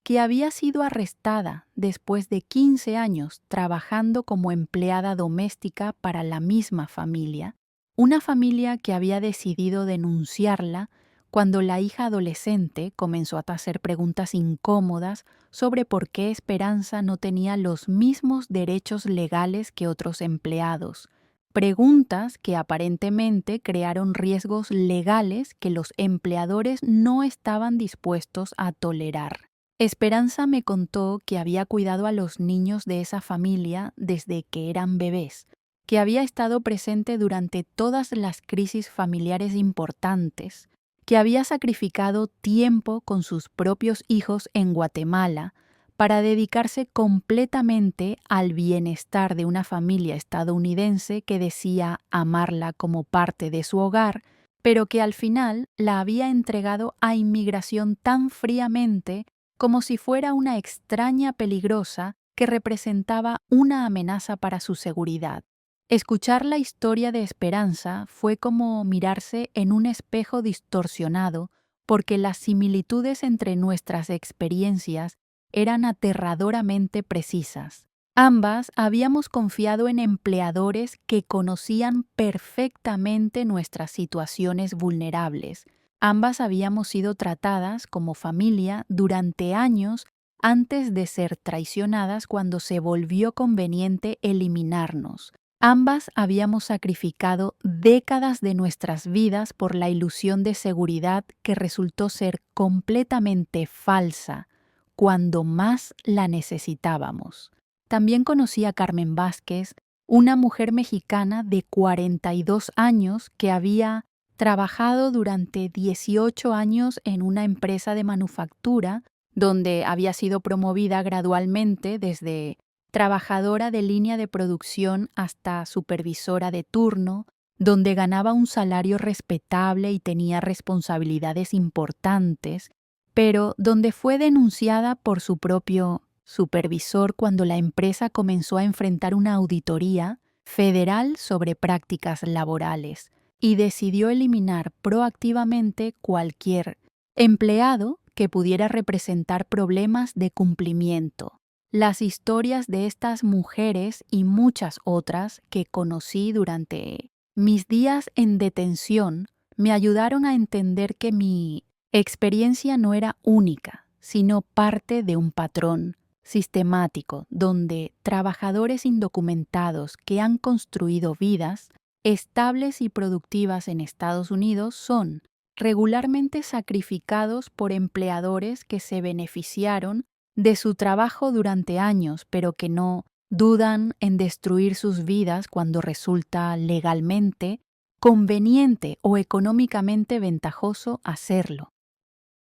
que había sido arrestada después de 15 años trabajando como empleada doméstica para la misma familia, una familia que había decidido denunciarla cuando la hija adolescente comenzó a hacer preguntas incómodas sobre por qué Esperanza no tenía los mismos derechos legales que otros empleados. Preguntas que aparentemente crearon riesgos legales que los empleadores no estaban dispuestos a tolerar. Esperanza me contó que había cuidado a los niños de esa familia desde que eran bebés, que había estado presente durante todas las crisis familiares importantes, que había sacrificado tiempo con sus propios hijos en Guatemala para dedicarse completamente al bienestar de una familia estadounidense que decía amarla como parte de su hogar, pero que al final la había entregado a inmigración tan fríamente como si fuera una extraña peligrosa que representaba una amenaza para su seguridad. Escuchar la historia de Esperanza fue como mirarse en un espejo distorsionado porque las similitudes entre nuestras experiencias eran aterradoramente precisas. Ambas habíamos confiado en empleadores que conocían perfectamente nuestras situaciones vulnerables. Ambas habíamos sido tratadas como familia durante años antes de ser traicionadas cuando se volvió conveniente eliminarnos. Ambas habíamos sacrificado décadas de nuestras vidas por la ilusión de seguridad que resultó ser completamente falsa cuando más la necesitábamos. También conocí a Carmen Vázquez, una mujer mexicana de 42 años que había trabajado durante 18 años en una empresa de manufactura donde había sido promovida gradualmente desde trabajadora de línea de producción hasta supervisora de turno, donde ganaba un salario respetable y tenía responsabilidades importantes, pero donde fue denunciada por su propio supervisor cuando la empresa comenzó a enfrentar una auditoría federal sobre prácticas laborales y decidió eliminar proactivamente cualquier empleado que pudiera representar problemas de cumplimiento. Las historias de estas mujeres y muchas otras que conocí durante mis días en detención me ayudaron a entender que mi experiencia no era única, sino parte de un patrón sistemático donde trabajadores indocumentados que han construido vidas estables y productivas en Estados Unidos son regularmente sacrificados por empleadores que se beneficiaron de su trabajo durante años, pero que no dudan en destruir sus vidas cuando resulta legalmente conveniente o económicamente ventajoso hacerlo.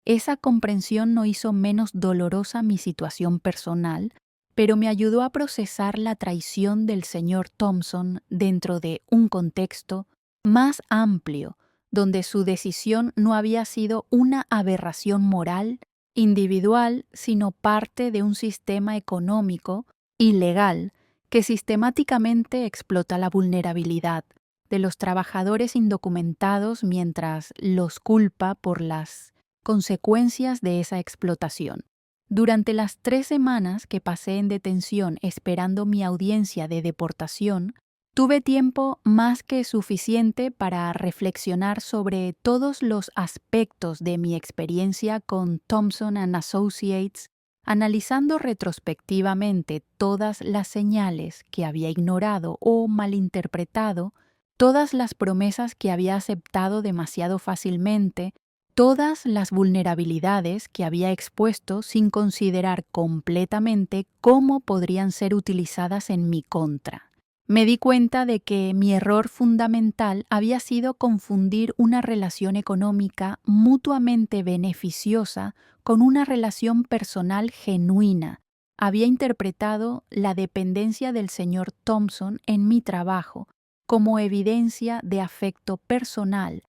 Esa comprensión no hizo menos dolorosa mi situación personal, pero me ayudó a procesar la traición del señor Thompson dentro de un contexto más amplio, donde su decisión no había sido una aberración moral, individual, sino parte de un sistema económico y legal que sistemáticamente explota la vulnerabilidad de los trabajadores indocumentados mientras los culpa por las consecuencias de esa explotación. Durante las 3 semanas que pasé en detención esperando mi audiencia de deportación, Tuve tiempo más que suficiente para reflexionar sobre todos los aspectos de mi experiencia con Thomson and Associates, analizando retrospectivamente todas las señales que había ignorado o malinterpretado, todas las promesas que había aceptado demasiado fácilmente, todas las vulnerabilidades que había expuesto sin considerar completamente cómo podrían ser utilizadas en mi contra. Me di cuenta de que mi error fundamental había sido confundir una relación económica mutuamente beneficiosa con una relación personal genuina. Había interpretado la dependencia del señor Thompson en mi trabajo como evidencia de afecto personal,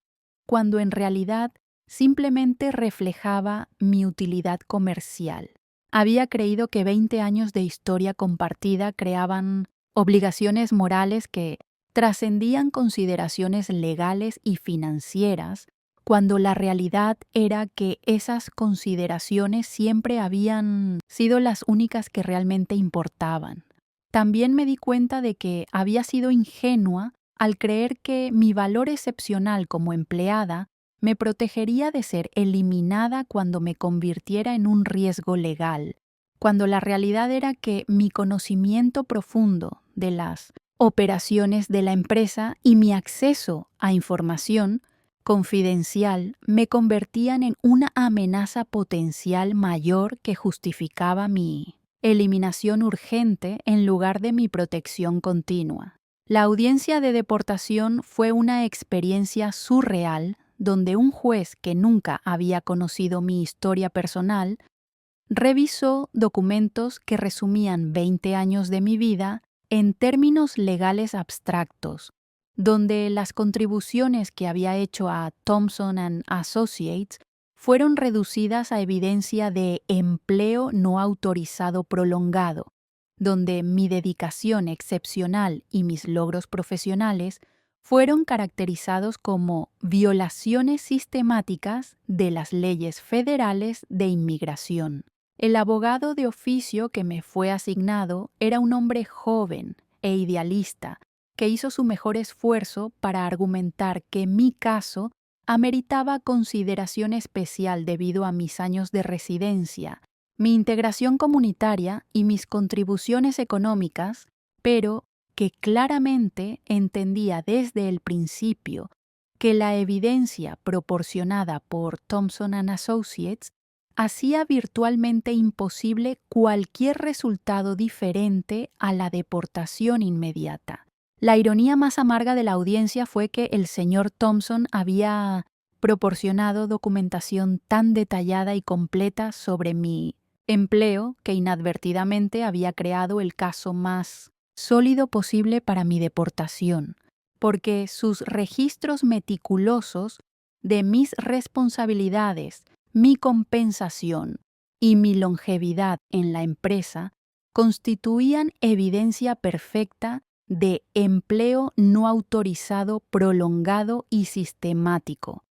cuando en realidad simplemente reflejaba mi utilidad comercial. Había creído que 20 años de historia compartida creaban obligaciones morales que trascendían consideraciones legales y financieras, cuando la realidad era que esas consideraciones siempre habían sido las únicas que realmente importaban. También me di cuenta de que había sido ingenua al creer que mi valor excepcional como empleada me protegería de ser eliminada cuando me convirtiera en un riesgo legal, cuando la realidad era que mi conocimiento profundo de las operaciones de la empresa y mi acceso a información confidencial me convertían en una amenaza potencial mayor que justificaba mi eliminación urgente en lugar de mi protección continua. La audiencia de deportación fue una experiencia surreal donde un juez que nunca había conocido mi historia personal revisó documentos que resumían 20 años de mi vida en términos legales abstractos, donde las contribuciones que había hecho a Thomson and Associates fueron reducidas a evidencia de empleo no autorizado prolongado, donde mi dedicación excepcional y mis logros profesionales fueron caracterizados como violaciones sistemáticas de las leyes federales de inmigración. El abogado de oficio que me fue asignado era un hombre joven e idealista que hizo su mejor esfuerzo para argumentar que mi caso ameritaba consideración especial debido a mis años de residencia, mi integración comunitaria y mis contribuciones económicas, pero que claramente entendía desde el principio que la evidencia proporcionada por Thomson and Associates hacía virtualmente imposible cualquier resultado diferente a la deportación inmediata. La ironía más amarga de la audiencia fue que el señor Thompson había proporcionado documentación tan detallada y completa sobre mi empleo que inadvertidamente había creado el caso más sólido posible para mi deportación, porque sus registros meticulosos de mis responsabilidades, mi compensación y mi longevidad en la empresa constituían evidencia perfecta de empleo no autorizado prolongado y sistemático,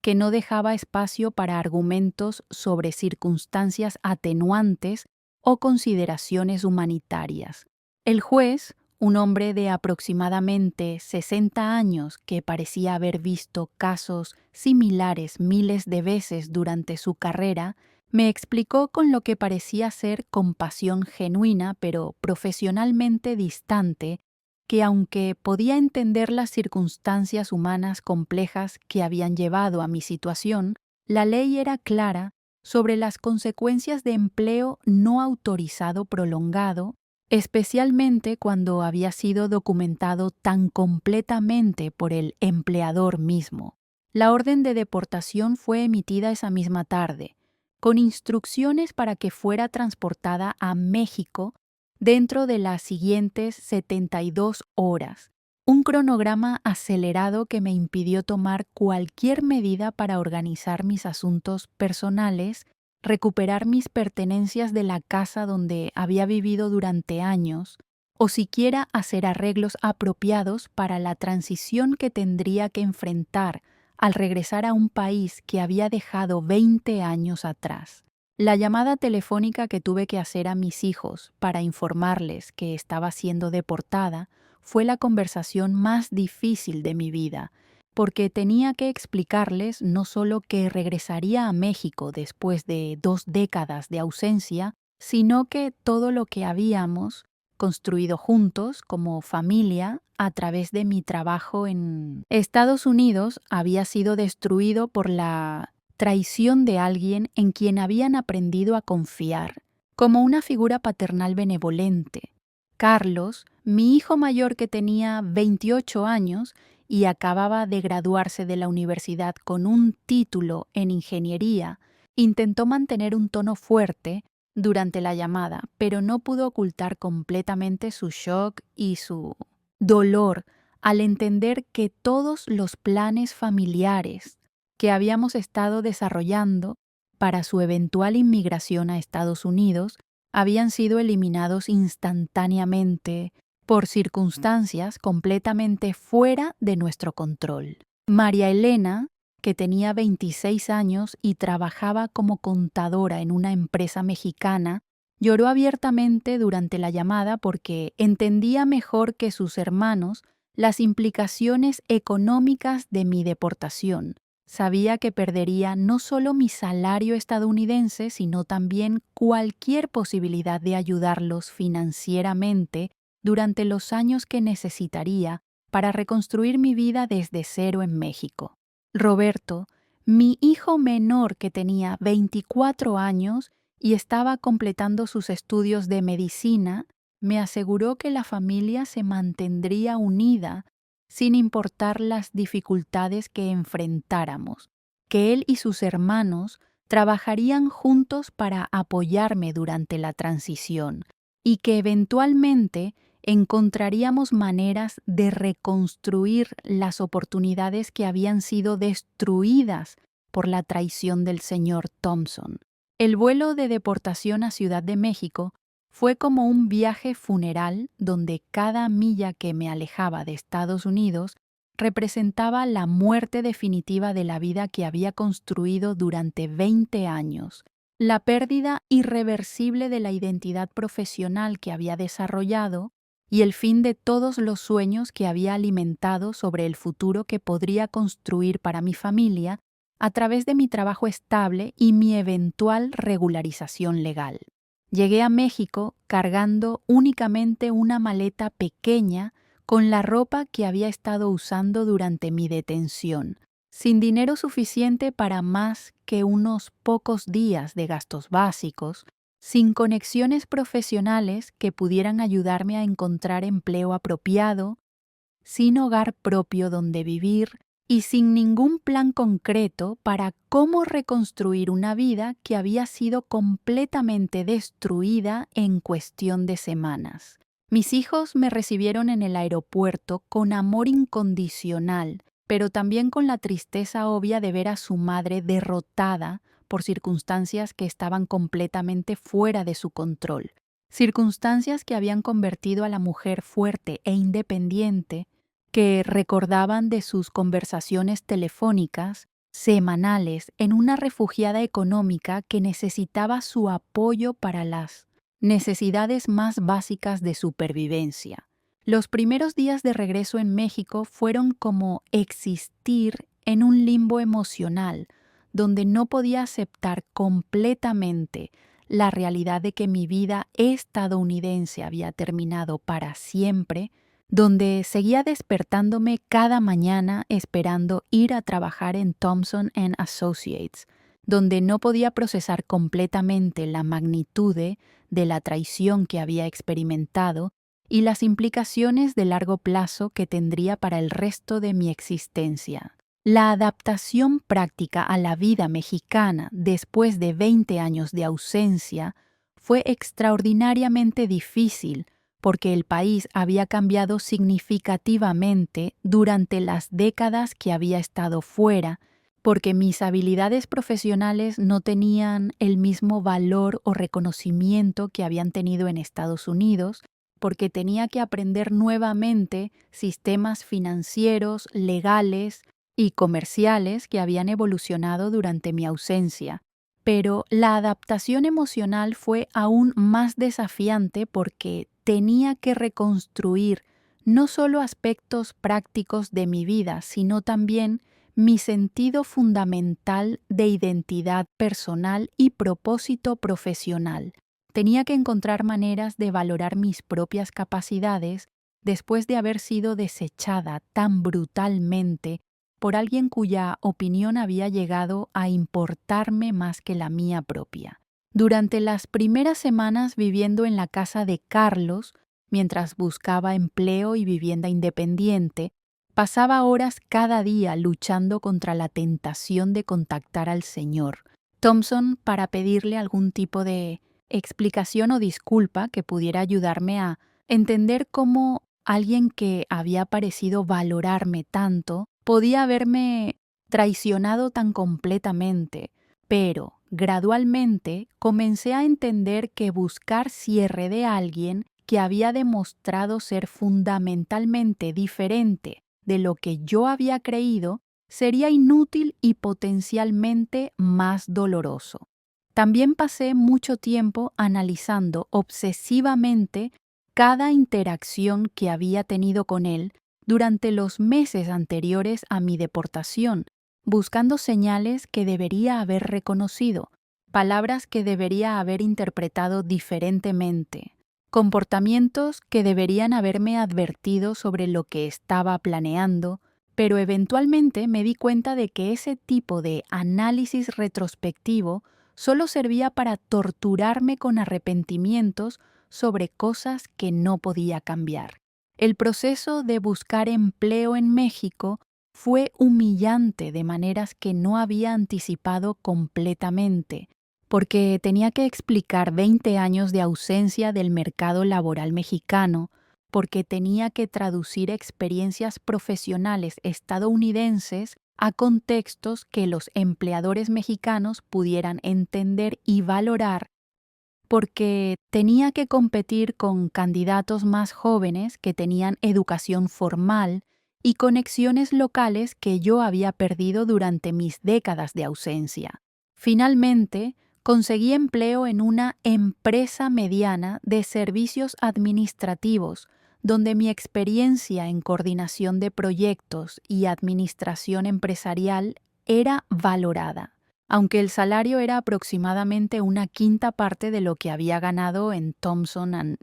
que no dejaba espacio para argumentos sobre circunstancias atenuantes o consideraciones humanitarias. El juez, un hombre de aproximadamente 60 años que parecía haber visto casos similares miles de veces durante su carrera, me explicó con lo que parecía ser compasión genuina pero profesionalmente distante que aunque podía entender las circunstancias humanas complejas que habían llevado a mi situación, la ley era clara sobre las consecuencias de empleo no autorizado prolongado, especialmente cuando había sido documentado tan completamente por el empleador mismo. La orden de deportación fue emitida esa misma tarde, con instrucciones para que fuera transportada a México dentro de las siguientes 72 horas, un cronograma acelerado que me impidió tomar cualquier medida para organizar mis asuntos personales, recuperar mis pertenencias de la casa donde había vivido durante años, o siquiera hacer arreglos apropiados para la transición que tendría que enfrentar al regresar a un país que había dejado 20 años atrás. La llamada telefónica que tuve que hacer a mis hijos para informarles que estaba siendo deportada fue la conversación más difícil de mi vida, porque tenía que explicarles no solo que regresaría a México después de 2 décadas de ausencia, sino que todo lo que habíamos construido juntos como familia a través de mi trabajo en Estados Unidos había sido destruido por la traición de alguien en quien habían aprendido a confiar, como una figura paternal benevolente. Carlos, mi hijo mayor que tenía 28 años y acababa de graduarse de la universidad con un título en ingeniería, intentó mantener un tono fuerte durante la llamada, pero no pudo ocultar completamente su shock y su dolor al entender que todos los planes familiares que habíamos estado desarrollando para su eventual inmigración a Estados Unidos habían sido eliminados instantáneamente por circunstancias completamente fuera de nuestro control. María Elena, que tenía 26 años y trabajaba como contadora en una empresa mexicana, lloró abiertamente durante la llamada porque entendía mejor que sus hermanos las implicaciones económicas de mi deportación. Sabía que perdería no solo mi salario estadounidense, sino también cualquier posibilidad de ayudarlos financieramente durante los años que necesitaría para reconstruir mi vida desde cero en México. Roberto, mi hijo menor que tenía 24 años y estaba completando sus estudios de medicina, me aseguró que la familia se mantendría unida sin importar las dificultades que enfrentáramos, que él y sus hermanos trabajarían juntos para apoyarme durante la transición y que eventualmente encontraríamos maneras de reconstruir las oportunidades que habían sido destruidas por la traición del señor Thompson. El vuelo de deportación a Ciudad de México fue como un viaje funeral donde cada milla que me alejaba de Estados Unidos representaba la muerte definitiva de la vida que había construido durante 20 años, la pérdida irreversible de la identidad profesional que había desarrollado y el fin de todos los sueños que había alimentado sobre el futuro que podría construir para mi familia a través de mi trabajo estable y mi eventual regularización legal. Llegué a México cargando únicamente una maleta pequeña con la ropa que había estado usando durante mi detención, sin dinero suficiente para más que unos pocos días de gastos básicos, sin conexiones profesionales que pudieran ayudarme a encontrar empleo apropiado, sin hogar propio donde vivir y sin ningún plan concreto para cómo reconstruir una vida que había sido completamente destruida en cuestión de semanas. Mis hijos me recibieron en el aeropuerto con amor incondicional, pero también con la tristeza obvia de ver a su madre derrotada por circunstancias que estaban completamente fuera de su control, circunstancias que habían convertido a la mujer fuerte e independiente que recordaban de sus conversaciones telefónicas semanales en una refugiada económica que necesitaba su apoyo para las necesidades más básicas de supervivencia. Los primeros días de regreso en México fueron como existir en un limbo emocional, donde no podía aceptar completamente la realidad de que mi vida estadounidense había terminado para siempre, donde seguía despertándome cada mañana esperando ir a trabajar en Thompson & Associates, donde no podía procesar completamente la magnitud de la traición que había experimentado y las implicaciones de largo plazo que tendría para el resto de mi existencia. La adaptación práctica a la vida mexicana después de 20 años de ausencia fue extraordinariamente difícil porque el país había cambiado significativamente durante las décadas que había estado fuera, porque mis habilidades profesionales no tenían el mismo valor o reconocimiento que habían tenido en Estados Unidos, porque tenía que aprender nuevamente sistemas financieros, legales y comerciales que habían evolucionado durante mi ausencia. Pero la adaptación emocional fue aún más desafiante porque tenía que reconstruir no solo aspectos prácticos de mi vida, sino también mi sentido fundamental de identidad personal y propósito profesional. Tenía que encontrar maneras de valorar mis propias capacidades después de haber sido desechada tan brutalmente por alguien cuya opinión había llegado a importarme más que la mía propia. Durante las primeras semanas viviendo en la casa de Carlos, mientras buscaba empleo y vivienda independiente, pasaba horas cada día luchando contra la tentación de contactar al señor Thompson para pedirle algún tipo de explicación o disculpa que pudiera ayudarme a entender cómo alguien que había parecido valorarme tanto podía haberme traicionado tan completamente. Pero gradualmente comencé a entender que buscar cierre de alguien que había demostrado ser fundamentalmente diferente de lo que yo había creído sería inútil y potencialmente más doloroso. También pasé mucho tiempo analizando obsesivamente cada interacción que había tenido con él durante los meses anteriores a mi deportación, buscando señales que debería haber reconocido, palabras que debería haber interpretado diferentemente, comportamientos que deberían haberme advertido sobre lo que estaba planeando, pero eventualmente me di cuenta de que ese tipo de análisis retrospectivo solo servía para torturarme con arrepentimientos sobre cosas que no podía cambiar. El proceso de buscar empleo en México fue humillante de maneras que no había anticipado completamente, porque tenía que explicar 20 años de ausencia del mercado laboral mexicano, porque tenía que traducir experiencias profesionales estadounidenses a contextos que los empleadores mexicanos pudieran entender y valorar, porque tenía que competir con candidatos más jóvenes que tenían educación formal y conexiones locales que yo había perdido durante mis décadas de ausencia. Finalmente, conseguí empleo en una empresa mediana de servicios administrativos, donde mi experiencia en coordinación de proyectos y administración empresarial era valorada, aunque el salario era aproximadamente una quinta parte de lo que había ganado en Thompson and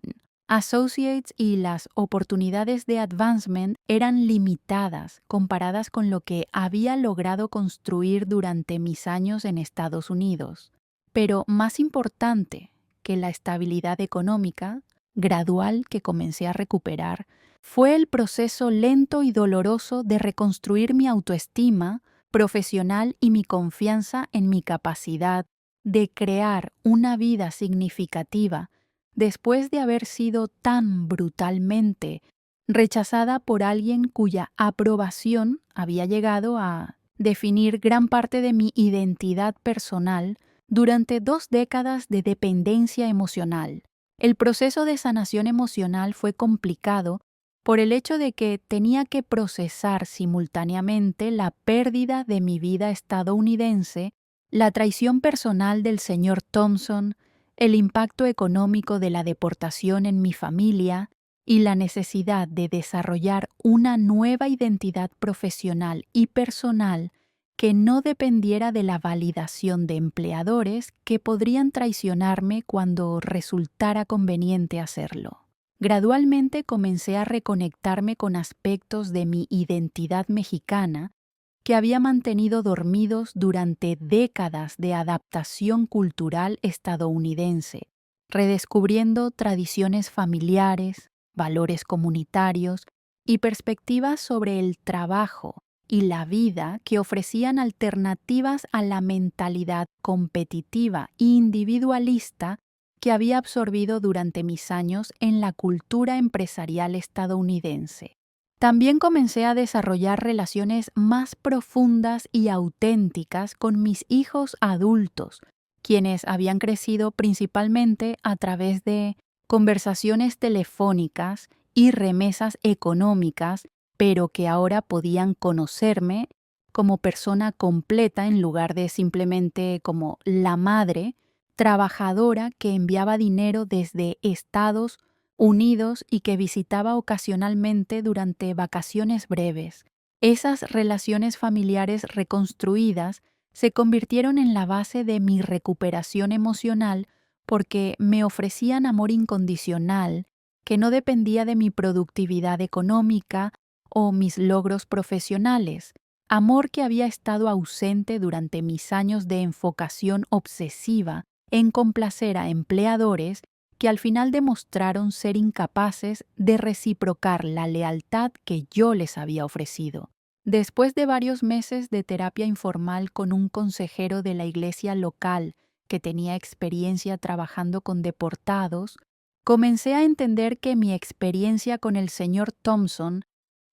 Associates, y las oportunidades de advancement eran limitadas comparadas con lo que había logrado construir durante mis años en Estados Unidos. Pero más importante que la estabilidad económica gradual que comencé a recuperar fue el proceso lento y doloroso de reconstruir mi autoestima profesional y mi confianza en mi capacidad de crear una vida significativa después de haber sido tan brutalmente rechazada por alguien cuya aprobación había llegado a definir gran parte de mi identidad personal durante 2 décadas de dependencia emocional. El proceso de sanación emocional fue complicado por el hecho de que tenía que procesar simultáneamente la pérdida de mi vida estadounidense, la traición personal del señor Thompson, el impacto económico de la deportación en mi familia y la necesidad de desarrollar una nueva identidad profesional y personal que no dependiera de la validación de empleadores que podrían traicionarme cuando resultara conveniente hacerlo. Gradualmente comencé a reconectarme con aspectos de mi identidad mexicana que había mantenido dormidos durante décadas de adaptación cultural estadounidense, redescubriendo tradiciones familiares, valores comunitarios y perspectivas sobre el trabajo y la vida que ofrecían alternativas a la mentalidad competitiva e individualista que había absorbido durante mis años en la cultura empresarial estadounidense. También comencé a desarrollar relaciones más profundas y auténticas con mis hijos adultos, quienes habían crecido principalmente a través de conversaciones telefónicas y remesas económicas, pero que ahora podían conocerme como persona completa en lugar de simplemente como la madre trabajadora que enviaba dinero desde Estados unidos y que visitaba ocasionalmente durante vacaciones breves. Esas relaciones familiares reconstruidas se convirtieron en la base de mi recuperación emocional porque me ofrecían amor incondicional que no dependía de mi productividad económica o mis logros profesionales, amor que había estado ausente durante mis años de enfocación obsesiva en complacer a empleadores que al final demostraron ser incapaces de reciprocar la lealtad que yo les había ofrecido. Después de varios meses de terapia informal con un consejero de la iglesia local que tenía experiencia trabajando con deportados, comencé a entender que mi experiencia con el señor Thompson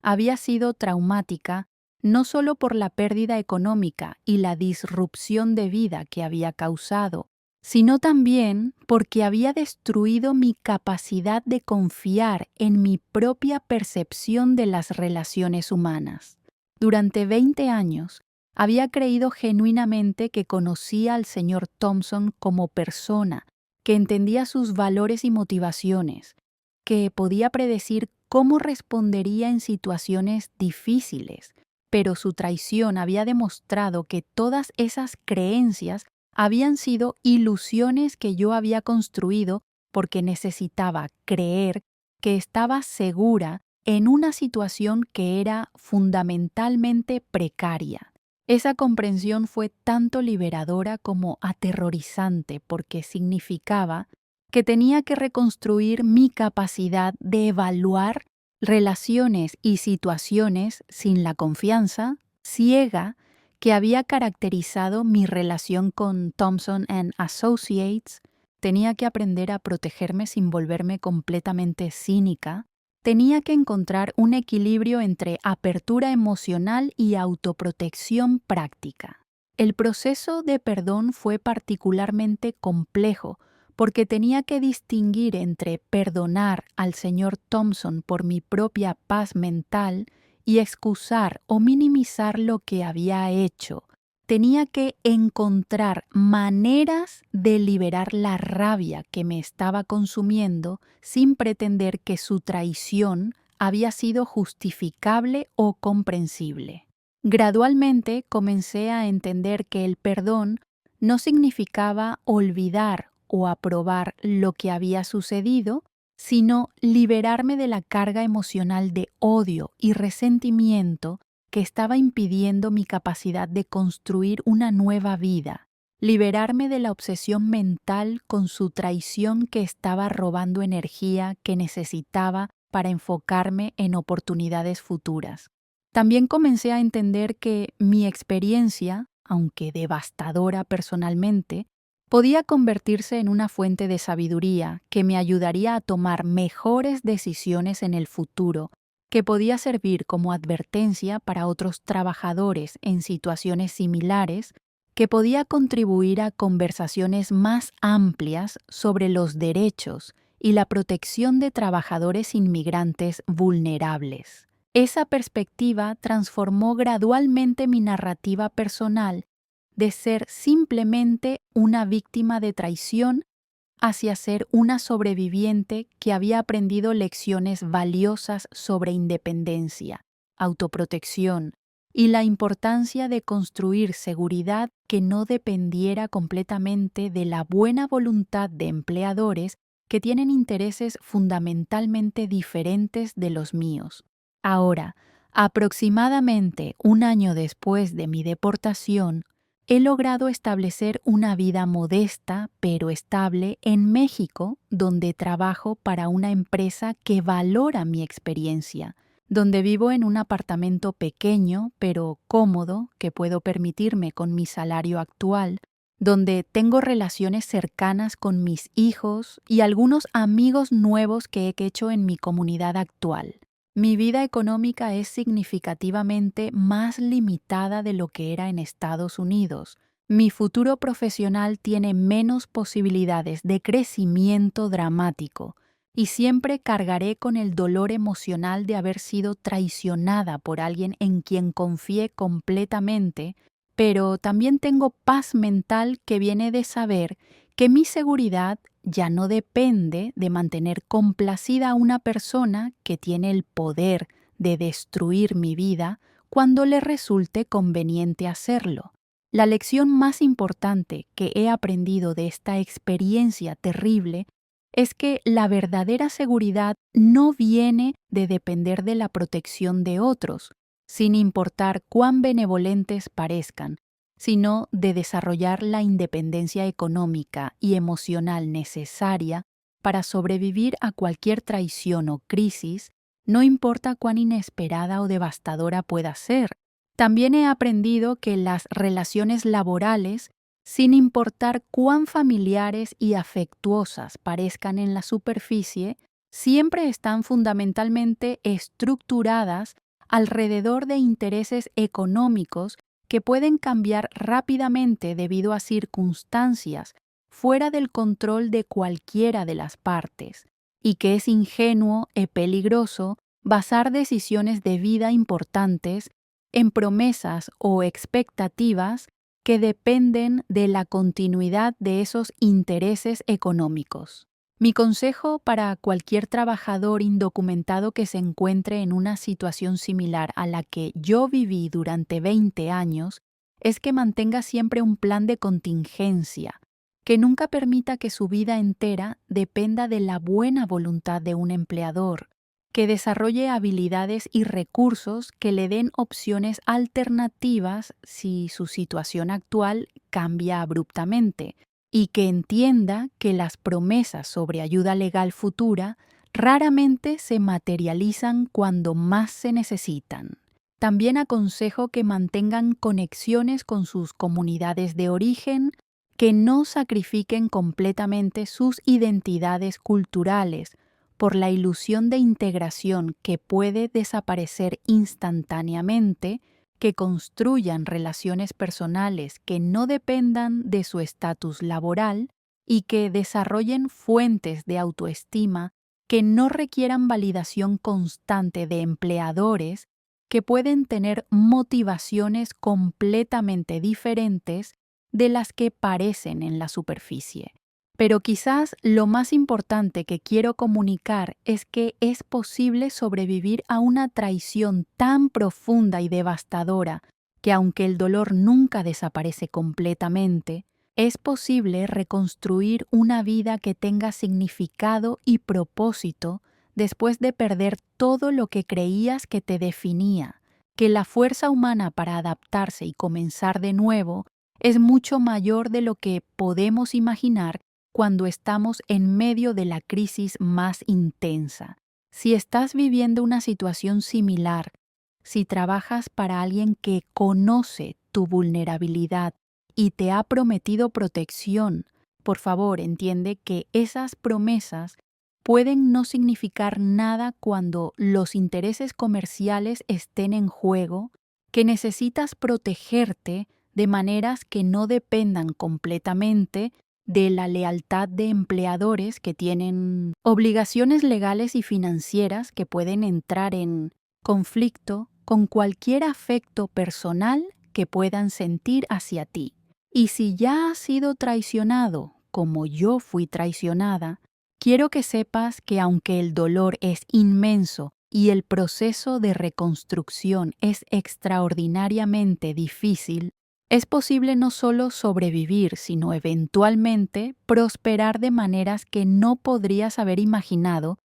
había sido traumática no solo por la pérdida económica y la disrupción de vida que había causado, sino también porque había destruido mi capacidad de confiar en mi propia percepción de las relaciones humanas. Durante 20 años, había creído genuinamente que conocía al señor Thompson como persona, que entendía sus valores y motivaciones, que podía predecir cómo respondería en situaciones difíciles, pero su traición había demostrado que todas esas creencias habían sido ilusiones que yo había construido porque necesitaba creer que estaba segura en una situación que era fundamentalmente precaria. Esa comprensión fue tanto liberadora como aterrorizante porque significaba que tenía que reconstruir mi capacidad de evaluar relaciones y situaciones sin la confianza ciega que había caracterizado mi relación con Thompson & Associates. Tenía que aprender a protegerme sin volverme completamente cínica. Tenía que encontrar un equilibrio entre apertura emocional y autoprotección práctica. El proceso de perdón fue particularmente complejo porque tenía que distinguir entre perdonar al señor Thompson por mi propia paz mental y excusar o minimizar lo que había hecho. Tenía que encontrar maneras de liberar la rabia que me estaba consumiendo sin pretender que su traición había sido justificable o comprensible. Gradualmente comencé a entender que el perdón no significaba olvidar o aprobar lo que había sucedido, sino liberarme de la carga emocional de odio y resentimiento que estaba impidiendo mi capacidad de construir una nueva vida, liberarme de la obsesión mental con su traición que estaba robando energía que necesitaba para enfocarme en oportunidades futuras. También comencé a entender que mi experiencia, aunque devastadora personalmente, podía convertirse en una fuente de sabiduría que me ayudaría a tomar mejores decisiones en el futuro, que podía servir como advertencia para otros trabajadores en situaciones similares, que podía contribuir a conversaciones más amplias sobre los derechos y la protección de trabajadores inmigrantes vulnerables. Esa perspectiva transformó gradualmente mi narrativa personal de ser simplemente una víctima de traición hacia ser una sobreviviente que había aprendido lecciones valiosas sobre independencia, autoprotección y la importancia de construir seguridad que no dependiera completamente de la buena voluntad de empleadores que tienen intereses fundamentalmente diferentes de los míos. Ahora, aproximadamente un año después de mi deportación, he logrado establecer una vida modesta pero estable en México, donde trabajo para una empresa que valora mi experiencia, donde vivo en un apartamento pequeño pero cómodo que puedo permitirme con mi salario actual, donde tengo relaciones cercanas con mis hijos y algunos amigos nuevos que he hecho en mi comunidad actual. Mi vida económica es significativamente más limitada de lo que era en Estados Unidos. Mi futuro profesional tiene menos posibilidades de crecimiento dramático y siempre cargaré con el dolor emocional de haber sido traicionada por alguien en quien confié completamente, pero también tengo paz mental que viene de saber que mi seguridad ya no depende de mantener complacida a una persona que tiene el poder de destruir mi vida cuando le resulte conveniente hacerlo. La lección más importante que he aprendido de esta experiencia terrible es que la verdadera seguridad no viene de depender de la protección de otros, sin importar cuán benevolentes parezcan, sino de desarrollar la independencia económica y emocional necesaria para sobrevivir a cualquier traición o crisis, no importa cuán inesperada o devastadora pueda ser. También he aprendido que las relaciones laborales, sin importar cuán familiares y afectuosas parezcan en la superficie, siempre están fundamentalmente estructuradas alrededor de intereses económicos que pueden cambiar rápidamente debido a circunstancias fuera del control de cualquiera de las partes, y que es ingenuo y peligroso basar decisiones de vida importantes en promesas o expectativas que dependen de la continuidad de esos intereses económicos. Mi consejo para cualquier trabajador indocumentado que se encuentre en una situación similar a la que yo viví durante 20 años es que mantenga siempre un plan de contingencia, que nunca permita que su vida entera dependa de la buena voluntad de un empleador, que desarrolle habilidades y recursos que le den opciones alternativas si su situación actual cambia abruptamente, y que entienda que las promesas sobre ayuda legal futura raramente se materializan cuando más se necesitan. También aconsejo que mantengan conexiones con sus comunidades de origen, que no sacrifiquen completamente sus identidades culturales por la ilusión de integración que puede desaparecer instantáneamente, que construyan relaciones personales que no dependan de su estatus laboral y que desarrollen fuentes de autoestima que no requieran validación constante de empleadores que pueden tener motivaciones completamente diferentes de las que parecen en la superficie. Pero quizás lo más importante que quiero comunicar es que es posible sobrevivir a una traición tan profunda y devastadora que aunque el dolor nunca desaparece completamente, es posible reconstruir una vida que tenga significado y propósito después de perder todo lo que creías que te definía, que la fuerza humana para adaptarse y comenzar de nuevo es mucho mayor de lo que podemos imaginar cuando estamos en medio de la crisis más intensa. Si estás viviendo una situación similar, si trabajas para alguien que conoce tu vulnerabilidad y te ha prometido protección, por favor entiende que esas promesas pueden no significar nada cuando los intereses comerciales estén en juego, que necesitas protegerte de maneras que no dependan completamente de la lealtad de empleadores que tienen obligaciones legales y financieras que pueden entrar en conflicto con cualquier afecto personal que puedan sentir hacia ti. Y si ya has sido traicionado, como yo fui traicionada, quiero que sepas que aunque el dolor es inmenso y el proceso de reconstrucción es extraordinariamente difícil, es posible no solo sobrevivir, sino eventualmente prosperar de maneras que no podrías haber imaginado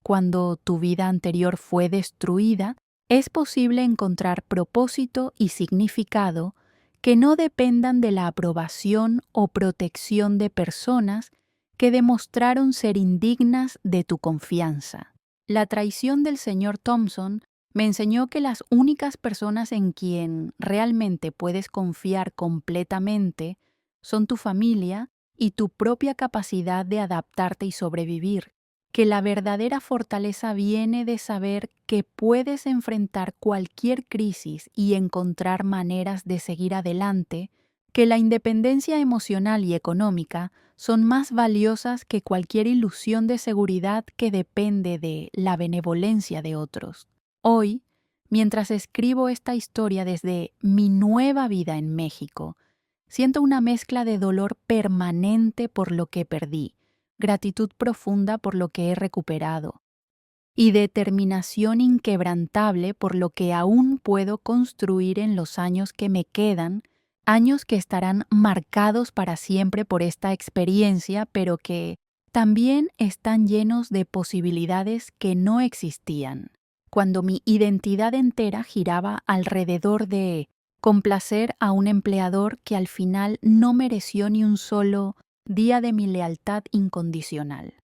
cuando tu vida anterior fue destruida. Es posible encontrar propósito y significado que no dependan de la aprobación o protección de personas que demostraron ser indignas de tu confianza. La traición del señor Thompson me enseñó que las únicas personas en quien realmente puedes confiar completamente son tu familia y tu propia capacidad de adaptarte y sobrevivir, que la verdadera fortaleza viene de saber que puedes enfrentar cualquier crisis y encontrar maneras de seguir adelante, que la independencia emocional y económica son más valiosas que cualquier ilusión de seguridad que depende de la benevolencia de otros. Hoy, mientras escribo esta historia desde mi nueva vida en México, siento una mezcla de dolor permanente por lo que perdí, gratitud profunda por lo que he recuperado y determinación inquebrantable por lo que aún puedo construir en los años que me quedan, años que estarán marcados para siempre por esta experiencia, pero que también están llenos de posibilidades que no existían, cuando mi identidad entera giraba alrededor de complacer a un empleador que al final no mereció ni un solo día de mi lealtad incondicional.